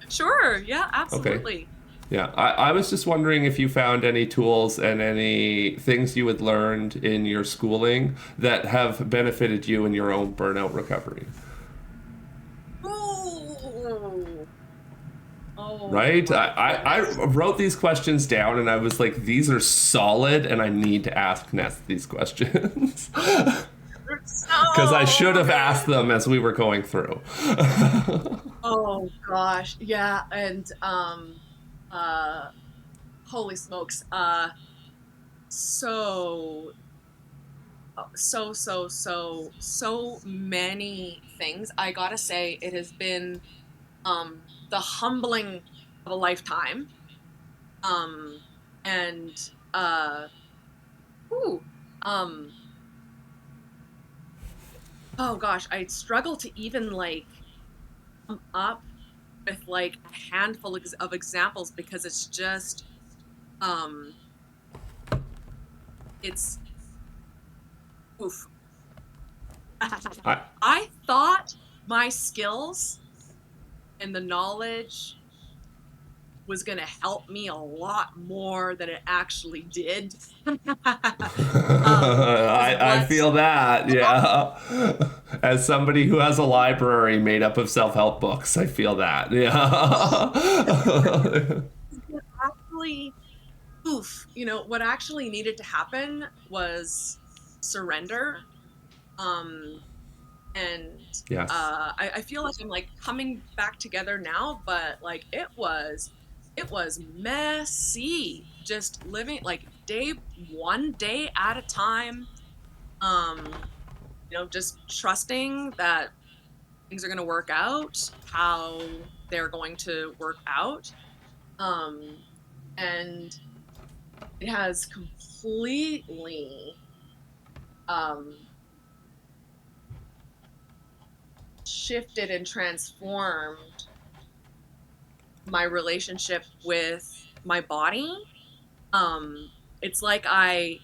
Sure. Yeah, absolutely. Okay. Yeah, I was just wondering if you found any tools and any things you had learned in your schooling that have benefited you in your own burnout recovery. Oh, Right? I wrote these questions down and I was like, these are solid and I need to ask Ness these questions. Because I should have asked them as we were going through. Oh gosh, yeah, and holy smokes, so many things. I gotta say, it has been the humbling of a lifetime, and ooh, oh gosh, I struggle to even like come up with like a handful of examples because it's just it's oof. I thought my skills and the knowledge was going to help me a lot more than it actually did. I feel that, yeah. As somebody who has a library made up of self-help books, I feel that, yeah. Actually, oof, you know, what actually needed to happen was surrender. And Yes. I feel like I'm like coming back together now, but like it was messy just living like one day at a time. You know, just trusting that things are going to work out how they're going to work out. And it has completely shifted and transformed my relationship with my body. It's like I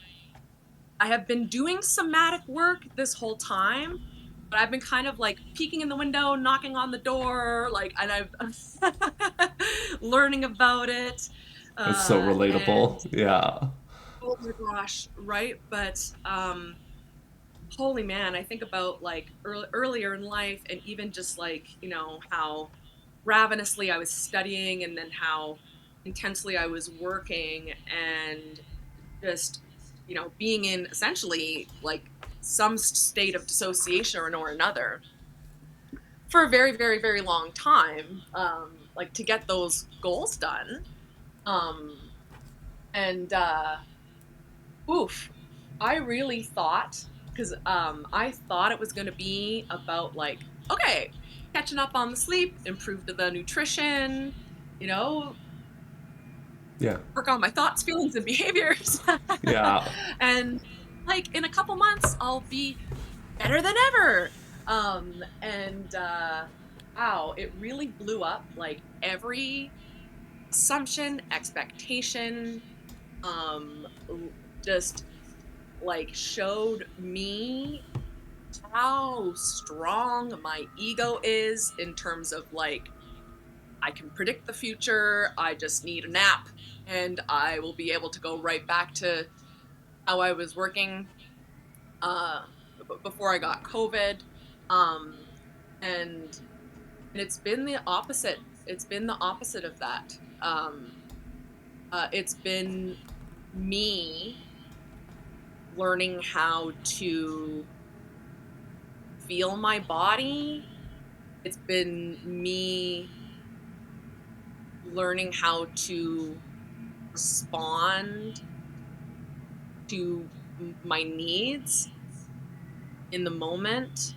have been doing somatic work this whole time, but I've been kind of like peeking in the window, knocking on the door, like, and I've learning about it. It's so relatable, yeah. Oh my gosh, right? But holy man, I think about like earlier in life and even just like, you know, how ravenously I was studying and then how intensely I was working and just, you know, being in essentially like some state of dissociation or another for a very, very, very long time, like to get those goals done. And oof, I really thought, because I thought it was going to be about like, okay, catching up on the sleep, improve the nutrition, you know, Yeah. work on my thoughts, feelings, and behaviors. Yeah. And like in a couple months, I'll be better than ever. And wow, it really blew up. Like every assumption, expectation, um, just like showed me how strong my ego is in terms of like, I can predict the future. I just need a nap and I will be able to go right back to how I was working uh, before I got COVID. Um, and it's been the opposite. It's been the opposite of that. It's been me learning how to feel my body. It's been me learning how to respond to my needs in the moment.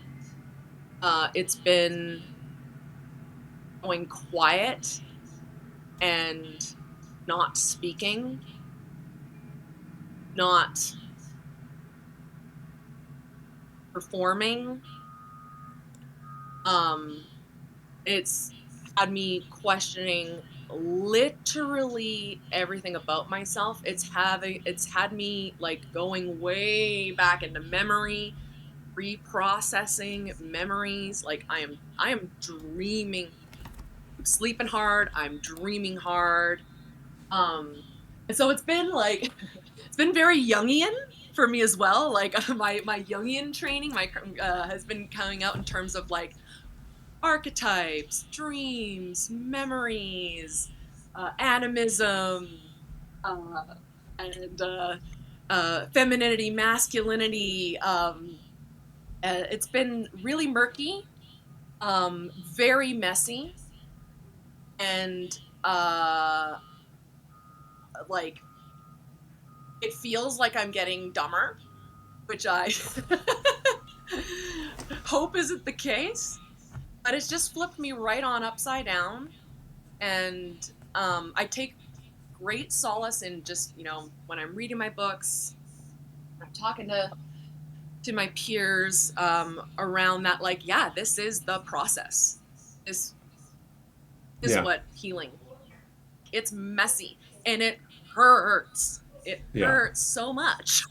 It's been going quiet and not speaking, not performing. It's had me questioning literally everything about myself. It's had me like going way back into memory, reprocessing memories. Like I am dreaming, I'm sleeping hard, I'm dreaming hard. And so it's been like it's been very Jungian for me as well. Like my Jungian training has been coming out in terms of like archetypes, dreams, memories, animism, uh, and femininity, masculinity. It's been really murky, very messy, and like it feels like I'm getting dumber, which I hope isn't the case. But it's just flipped me right on upside down. And I take great solace in just, when I'm reading my books, I'm talking to my peers around that, like, yeah, this is the process. This is what healing. It's messy and it hurts. It hurts so much.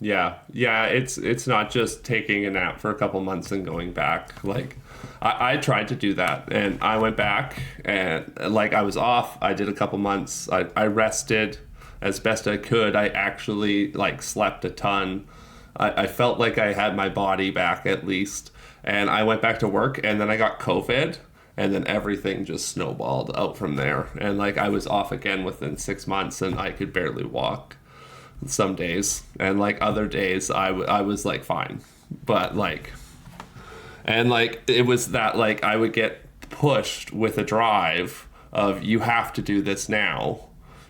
Yeah, it's not just taking a nap for a couple months and going back. Like, I tried to do that, and I went back, and like I was off. I did a couple months. I rested as best I could. I actually like slept a ton. I felt like I had my body back at least, and I went back to work, and then I got COVID, and then everything just snowballed out from there. And like I was off again within 6 months, and I could barely walk some days, and like other days I was like fine, but like, and like it was that like I would get pushed with a drive of you have to do this now,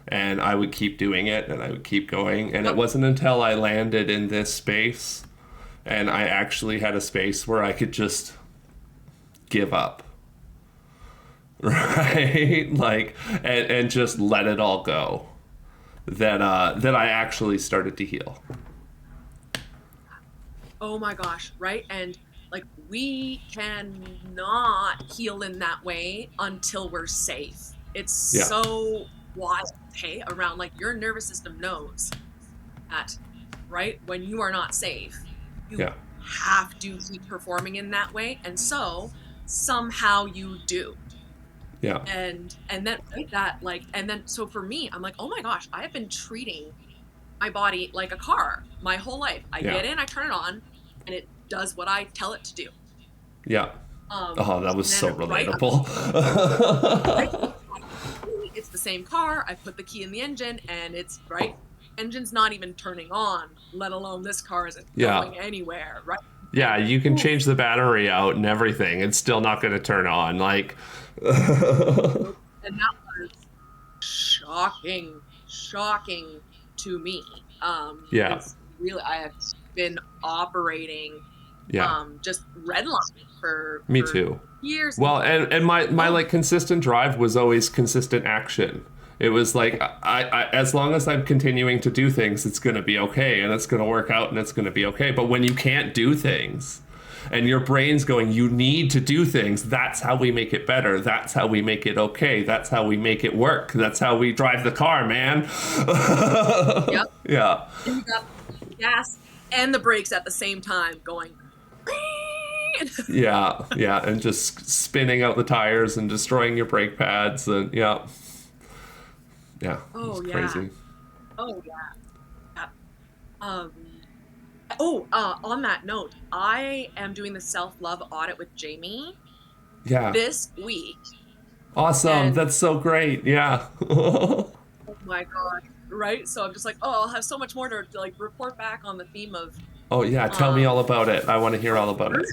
and I would keep doing it and I would keep going, and it wasn't until I landed in this space and I actually had a space where I could just give up, right? Like, and just let it all go, that I actually started to heal. Oh my gosh, right? And like we cannot heal in that way until we're safe. It's so wild, hey, around like your nervous system knows that, right? When you are not safe, you have to keep performing in that way, and so somehow you do. Yeah. And then right, that like, and then so for me, I'm like, oh my gosh, I have been treating my body like a car my whole life. I get in, I turn it on, and it does what I tell it to do. Yeah. Oh, that was so relatable. Right, it's the same car. I put the key in the engine, and it's right. Engine's not even turning on, let alone this car isn't going anywhere, right? Yeah, you can change the battery out and everything. It's still not going to turn on. Like, and that was shocking to me. It's really, I have been operating, just redlining for me too years. Well, and my like consistent drive was always consistent action. It was like, I as long as I'm continuing to do things, it's going to be okay, and it's going to work out, and it's going to be okay. But when you can't do things, and your brain's going, you need to do things. That's how we make it better. That's how we make it okay. That's how we make it work. That's how we drive the car, man. Yep. Yeah. And you got the gas and the brakes at the same time going. Yeah, and just spinning out the tires and destroying your brake pads, and yeah, Oh, it's yeah. crazy. Oh yeah. On that note, I am doing the self-love audit with Jamie Yeah, this week. awesome. And- That's so great. Yeah. Oh my god! Right? So I'm just like, oh, I'll have so much more to like report back on the theme of. Oh yeah, tell me all about it. I want to hear all about it.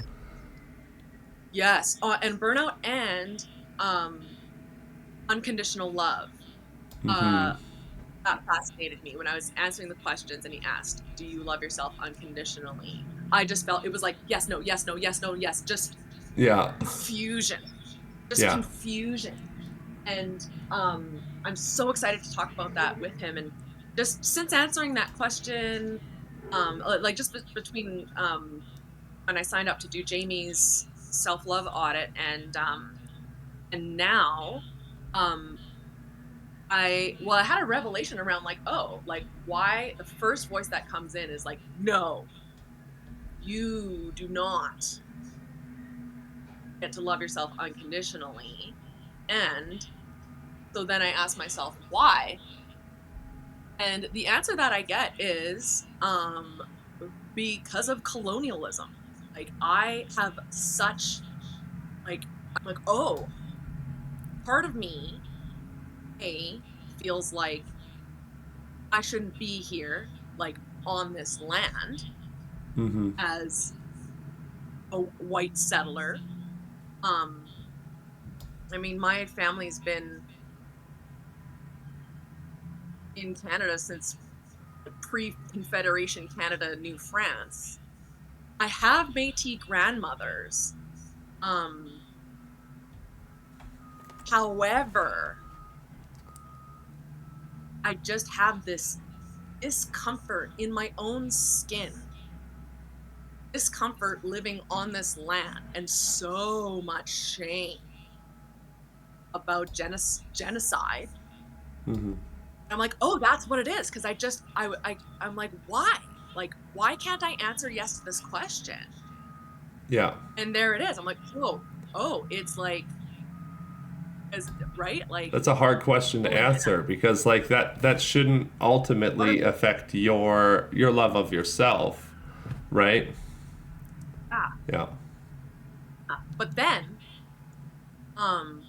Yes, and burnout and unconditional love. That fascinated me when I was answering the questions and he asked, "Do you love yourself unconditionally?" I just felt it was like yes, no, yes, no, yes, no, yes, just Yeah. confusion, Yeah. confusion. And I'm so excited to talk about that with him. And just since answering that question, like just between when I signed up to do Jamie's self-love audit and now I had a revelation around like, oh, like why the first voice that comes in is like, no, you do not get to love yourself unconditionally. And so then I ask myself why, and the answer that I get is because of colonialism. Like I have such like I'm like, oh, part of me feels like I shouldn't be here, like on this land, as a white settler. I mean, my family's been in Canada since pre-Confederation Canada, New France. I have Métis grandmothers. However, I just have this discomfort in my own skin. Discomfort living on this land, and so much shame about genocide. I'm like, oh, that's what it is. Because I'm like, why? Like, why can't I answer yes to this question? Yeah. And there it is. I'm like, oh, it's like, right? Like, that's a hard question to answer because like that shouldn't ultimately affect your love of yourself, right? Yeah. But then, the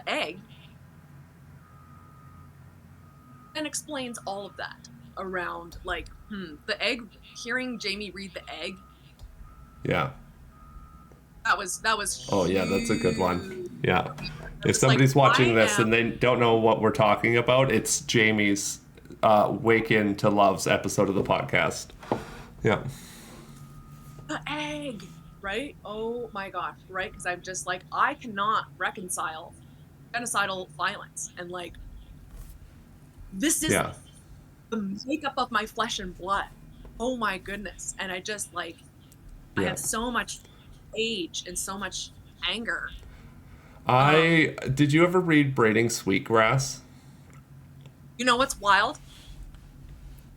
egg then explains all of that around like, the egg. Hearing Jamie read the egg. Yeah. That was. Oh yeah, that's a good one. Yeah. If somebody's like, watching this and they don't know what we're talking about, it's Jamie's Waken to Love's episode of the podcast. Yeah. The egg, right? Oh my gosh, right? Because I'm just like, I cannot reconcile genocidal violence, and like, this is the makeup of my flesh and blood. Oh my goodness. And I just like, I have so much rage and so much anger. Did you ever read Braiding Sweetgrass? You know what's wild?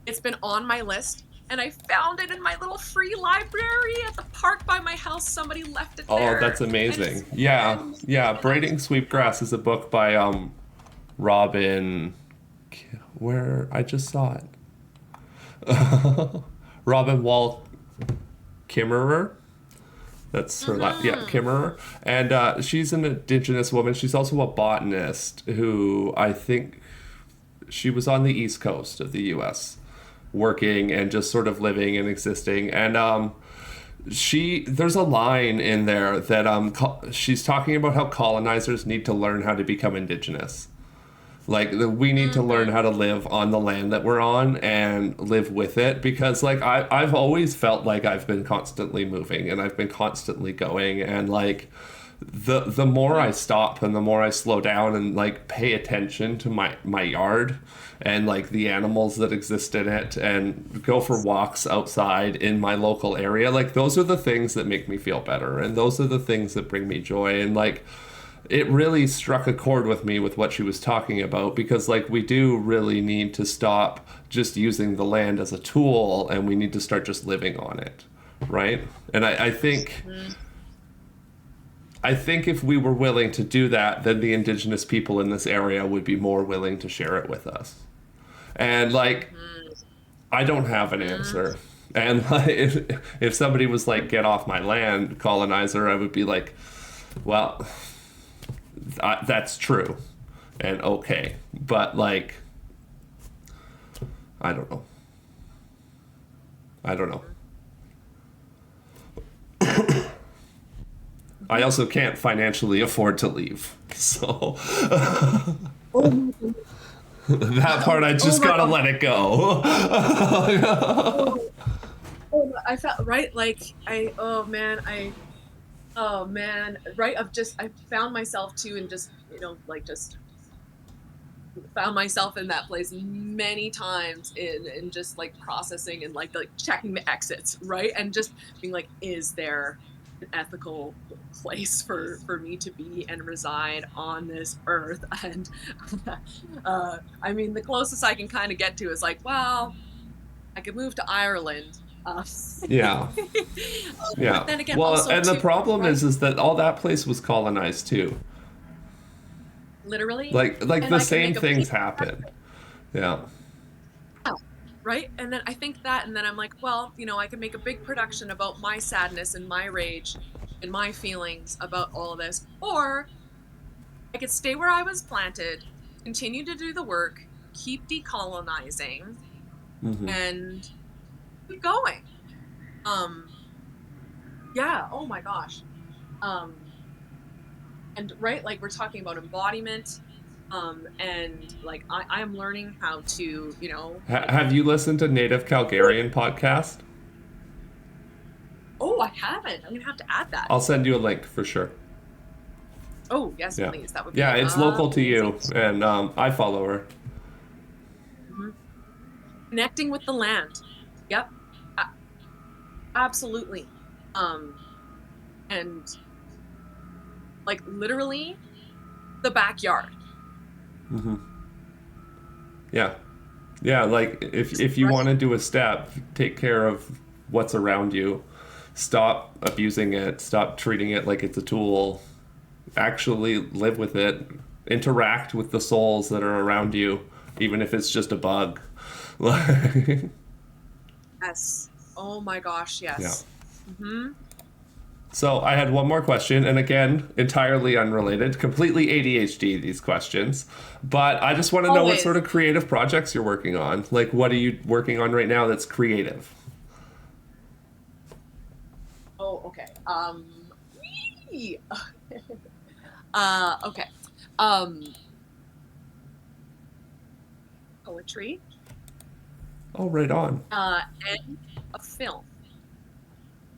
It's been on my list, and I found it in my little free library at the park by my house. Somebody left it there. Oh, that's amazing. Yeah. Braiding Sweetgrass is a book by Robin... Where I just saw it. Robin Wall Kimmerer. That's her last. Yeah, Kimmerer. And she's an Indigenous woman. She's also a botanist who I think she was on the East Coast of the U.S. working and just sort of living and existing. And there's a line in there that she's talking about how colonizers need to learn how to become Indigenous. Like, we need to learn how to live on the land that we're on and live with it, because, like, I've always felt like I've been constantly moving and I've been constantly going, and, like, the more I stop and the more I slow down and like pay attention to my yard and like the animals that exist in it and go for walks outside in my local area, like those are the things that make me feel better, and those are the things that bring me joy. And like it really struck a chord with me with what she was talking about, because like we do really need to stop just using the land as a tool, and we need to start just living on it, right? And I think if we were willing to do that, then the indigenous people in this area would be more willing to share it with us. And like, I don't have an answer. And like, if somebody was like, get off my land, colonizer, I would be like, well, that's true. And okay. But like, I don't know. I also can't financially afford to leave. So that part I just gotta let it go. I felt right, like right of just I found myself too, and just like just found myself in that place many times in just like processing and like checking the exits, right, and just being like, is there an ethical place for me to be and reside on this earth? And I mean, the closest I can kind of get to is like, well, I could move to Ireland. Yeah. But then again, well, also and the problem right? is that all that place was colonized too. Literally. Like the same things happen. Yeah. Right? And then I think that, and then I'm like, well, I can make a big production about my sadness and my rage and my feelings about all of this. Or I could stay where I was planted, continue to do the work, keep decolonizing, and keep going. Yeah, oh my gosh. And right, like we're talking about embodiment. And like I am learning how to, Have you listened to Native Calgarian podcast? Oh, I haven't. I'm gonna have to add that. I'll send you a link for sure. Oh yes, please. That would be it's local to you, and I follow her. Connecting with the land. Yep. Absolutely. And like literally the backyard. Yeah, like if you want to do a step, take care of what's around you. Stop abusing it, stop treating it like it's a tool. Actually live with it, interact with the souls that are around you, even if it's just a bug. Yes. Oh my gosh, yes. Yeah. So I had one more question, and again, entirely unrelated, completely ADHD, these questions. But I just want to know what sort of creative projects you're working on. Like, what are you working on right now that's creative? Oh, okay. Okay. Poetry. Oh, right on. And a film.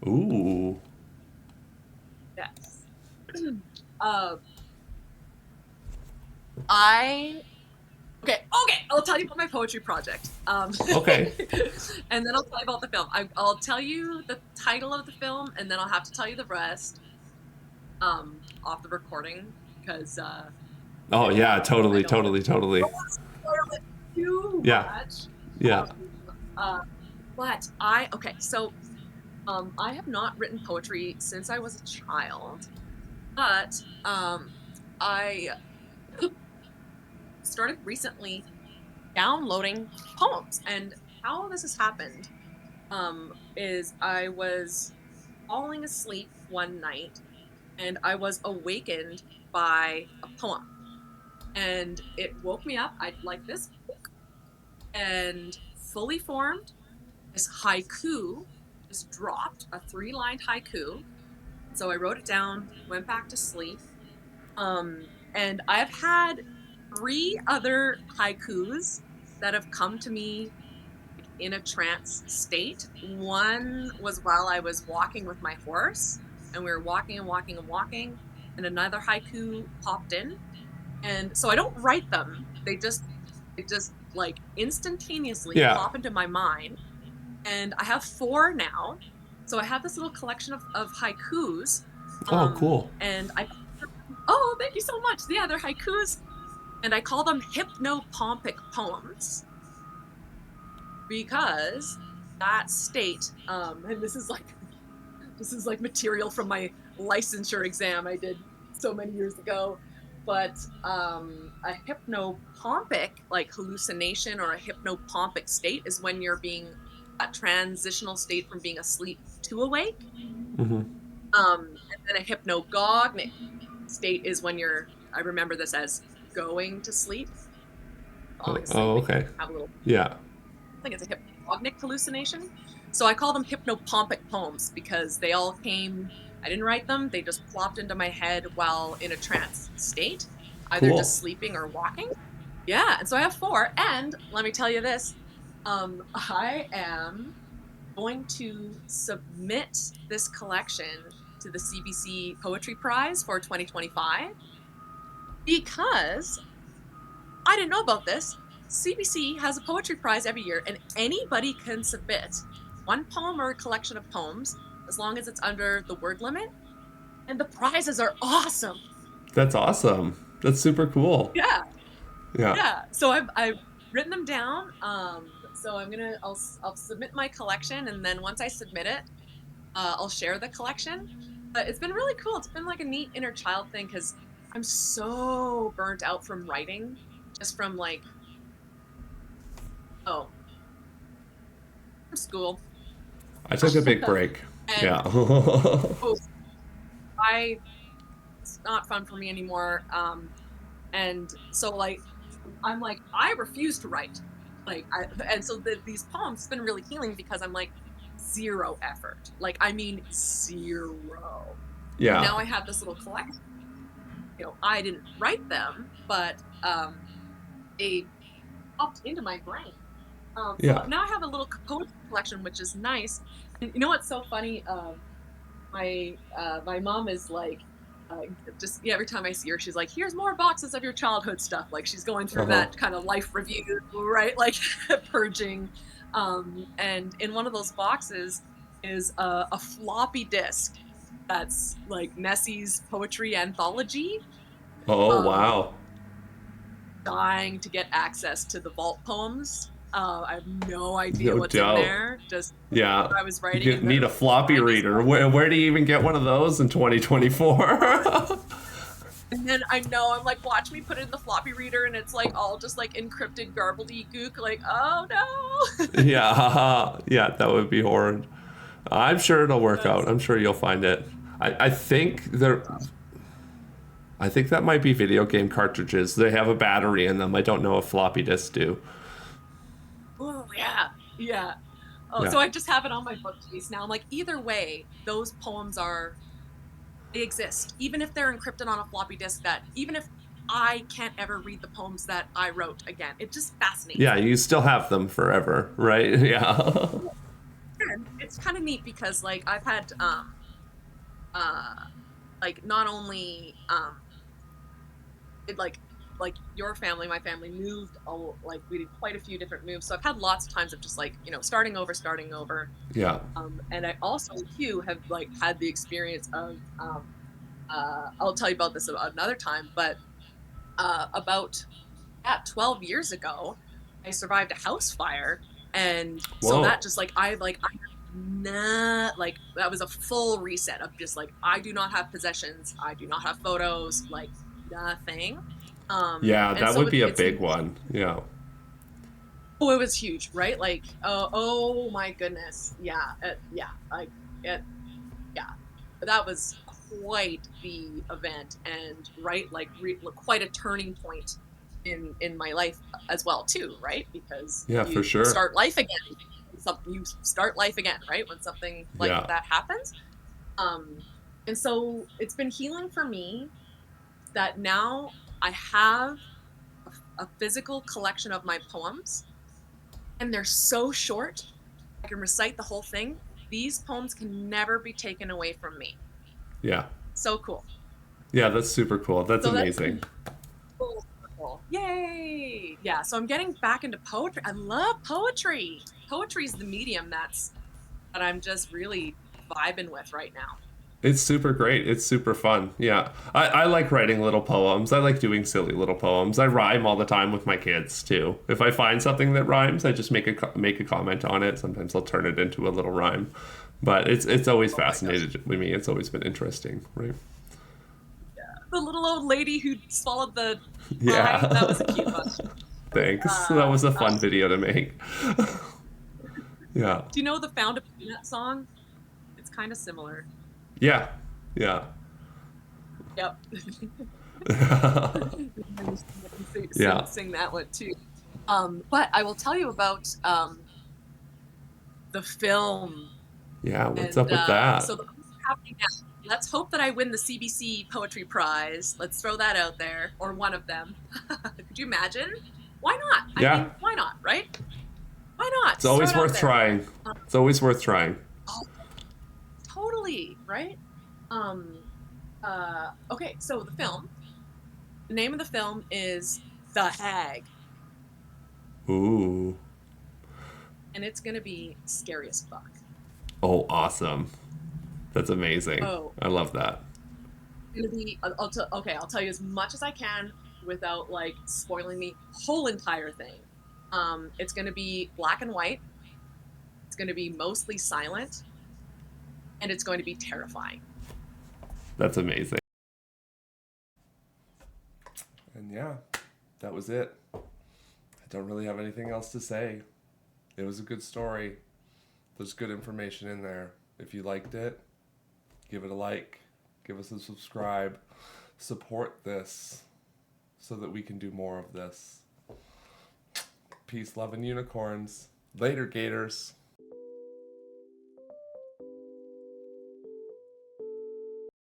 Ooh. Yes. Okay, I'll tell you about my poetry project. Okay. And then I'll tell you about the film. I'll tell you the title of the film, and then I'll have to tell you the rest off the recording, because oh yeah, totally. I don't want to spoil it too much. Yeah. But so I have not written poetry since I was a child, but I started recently downloading poems. And how this has happened is I was falling asleep one night, and I was awakened by a poem, and it woke me up. I like this book, and fully formed, this haiku just dropped, a 3-line haiku. So I wrote it down, went back to sleep, and I've had 3 other haikus that have come to me in a trance state. One was while I was walking with my horse, and we were walking and walking and walking, and another haiku popped in. And so I don't write them. They just like instantaneously Yeah. pop into my mind. And I have 4 now. So I have this little collection of haikus. Oh, cool. And thank you so much. Yeah, they're haikus. And I call them hypnopompic poems because that state, and this is like material from my licensure exam I did so many years ago. But a hypnopompic, like hallucination, or a hypnopompic state is when you're being a transitional state from being asleep to awake. Mm-hmm. And then a hypnagogic state is when I remember this as going to sleep. Okay. Have a little, yeah. I think it's a hypnagogic hallucination. So I call them hypnopompic poems because they all came, I didn't write them, they just plopped into my head while in a trance state, either just sleeping or walking. Yeah, and so I have 4, and let me tell you this, I am going to submit this collection to the CBC Poetry Prize for 2025 because I didn't know about this. CBC has a poetry prize every year, and anybody can submit 1 poem or a collection of poems as long as it's under the word limit, and the prizes are awesome. That's awesome. That's super cool. Yeah. So I've written them down. So I'll submit my collection, and then once I submit it, I'll share the collection. But it's been really cool. It's been like a neat inner child thing because I'm so burnt out from writing, just from like, from school. I took a big break. Yeah. It's not fun for me anymore. And so like, I'm like, I refuse to write. Like, and so these poems have been really healing because I'm like, 0 effort. Like, I mean, 0. Yeah. And now I have this little collection. I didn't write them, but they popped into my brain. So now I have a little poetry collection, which is nice. And you know what's so funny? My mom is like, every time I see her, she's like, here's more boxes of your childhood stuff. Like, she's going through that kind of life review, right? Like, purging. And in one of those boxes is a floppy disk that's like Nessie's poetry anthology. Oh, wow. Dying to get access to the vault poems. I have no idea what's in there. Just what I was writing. You need a floppy reader. Where do you even get one of those in 2024? And then I'm like, watch me put it in the floppy reader, and it's like all just like encrypted gobbledygook. Like, oh no. Yeah, that would be horrid. I'm sure it'll work out. I'm sure you'll find it. I think that might be video game cartridges. They have a battery in them. I don't know if floppy disks do. Oh, yeah. So I just have it on my bookcase now. I'm like, either way, those poems they exist. Even if they're encrypted on a floppy disk, even if I can't ever read the poems that I wrote again, it just fascinates me. Yeah, you still have them forever, right? Yeah. And it's kind of neat because, like, I've had, like, not only, like your family, my family moved, like we did quite a few different moves. So I've had lots of times of just like, starting over. Yeah. And I also too have like had the experience of, I'll tell you about this another time, but about 12 years ago, I survived a house fire. And so that just like, that was a full reset of just like, I do not have possessions. I do not have photos, like nothing. That would be a big one. Yeah. Oh, it was huge, right? Like, oh my goodness. Yeah. That was quite the event, and quite a turning point in my life as well too, right? Because for sure. Start life again. You start life again, right? When something like that happens. And so it's been healing for me that now I have a physical collection of my poems, and they're so short, I can recite the whole thing. These poems can never be taken away from me. Yeah. So cool. Yeah, that's super cool. That's So amazing. full circle. Yay! Yeah, so I'm getting back into poetry. I love poetry. Poetry is the medium that I'm just really vibing with right now. It's super great. It's super fun. Yeah. I like writing little poems. I like doing silly little poems. I rhyme all the time with my kids too. If I find something that rhymes, I just make a comment on it. Sometimes I'll turn it into a little rhyme. But it's always Oh my gosh. fascinated with me. It's always been interesting, right? The little old lady who swallowed the pie, that was a Yeah. cute one. Thanks. That Uh, was a uh, fun video to make. Yeah. do you know the Found a Peanut song? It's kind of similar. Yeah. Yeah. Yep. Yeah. Sing that one too. But I will tell you about the film. Yeah. What's And up with that? so the film's happening now. Let's hope that I win the CBC Poetry Prize. Let's throw that out there, or one of them. Could you imagine? Why not? I Yeah. mean, why not, right? Why not? It's Just throw always it out worth there. trying. It's always worth trying. Oh, totally, right? Um, okay, so the name of the film is The Hag, Ooh. and it's gonna be scary as fuck. Oh, awesome. That's amazing. Oh, I love that. it's gonna be. Okay, I'll tell you as much as I can without like spoiling the whole entire thing. It's gonna be black and white. It's gonna be mostly silent, and it's going to be terrifying. That's amazing. And yeah, that was it. I don't really have anything else to say. It was a good story. There's good information in there. If you liked it, give it a like, give us a subscribe, support this so that we can do more of this. Peace, love, and unicorns. Later, Gators.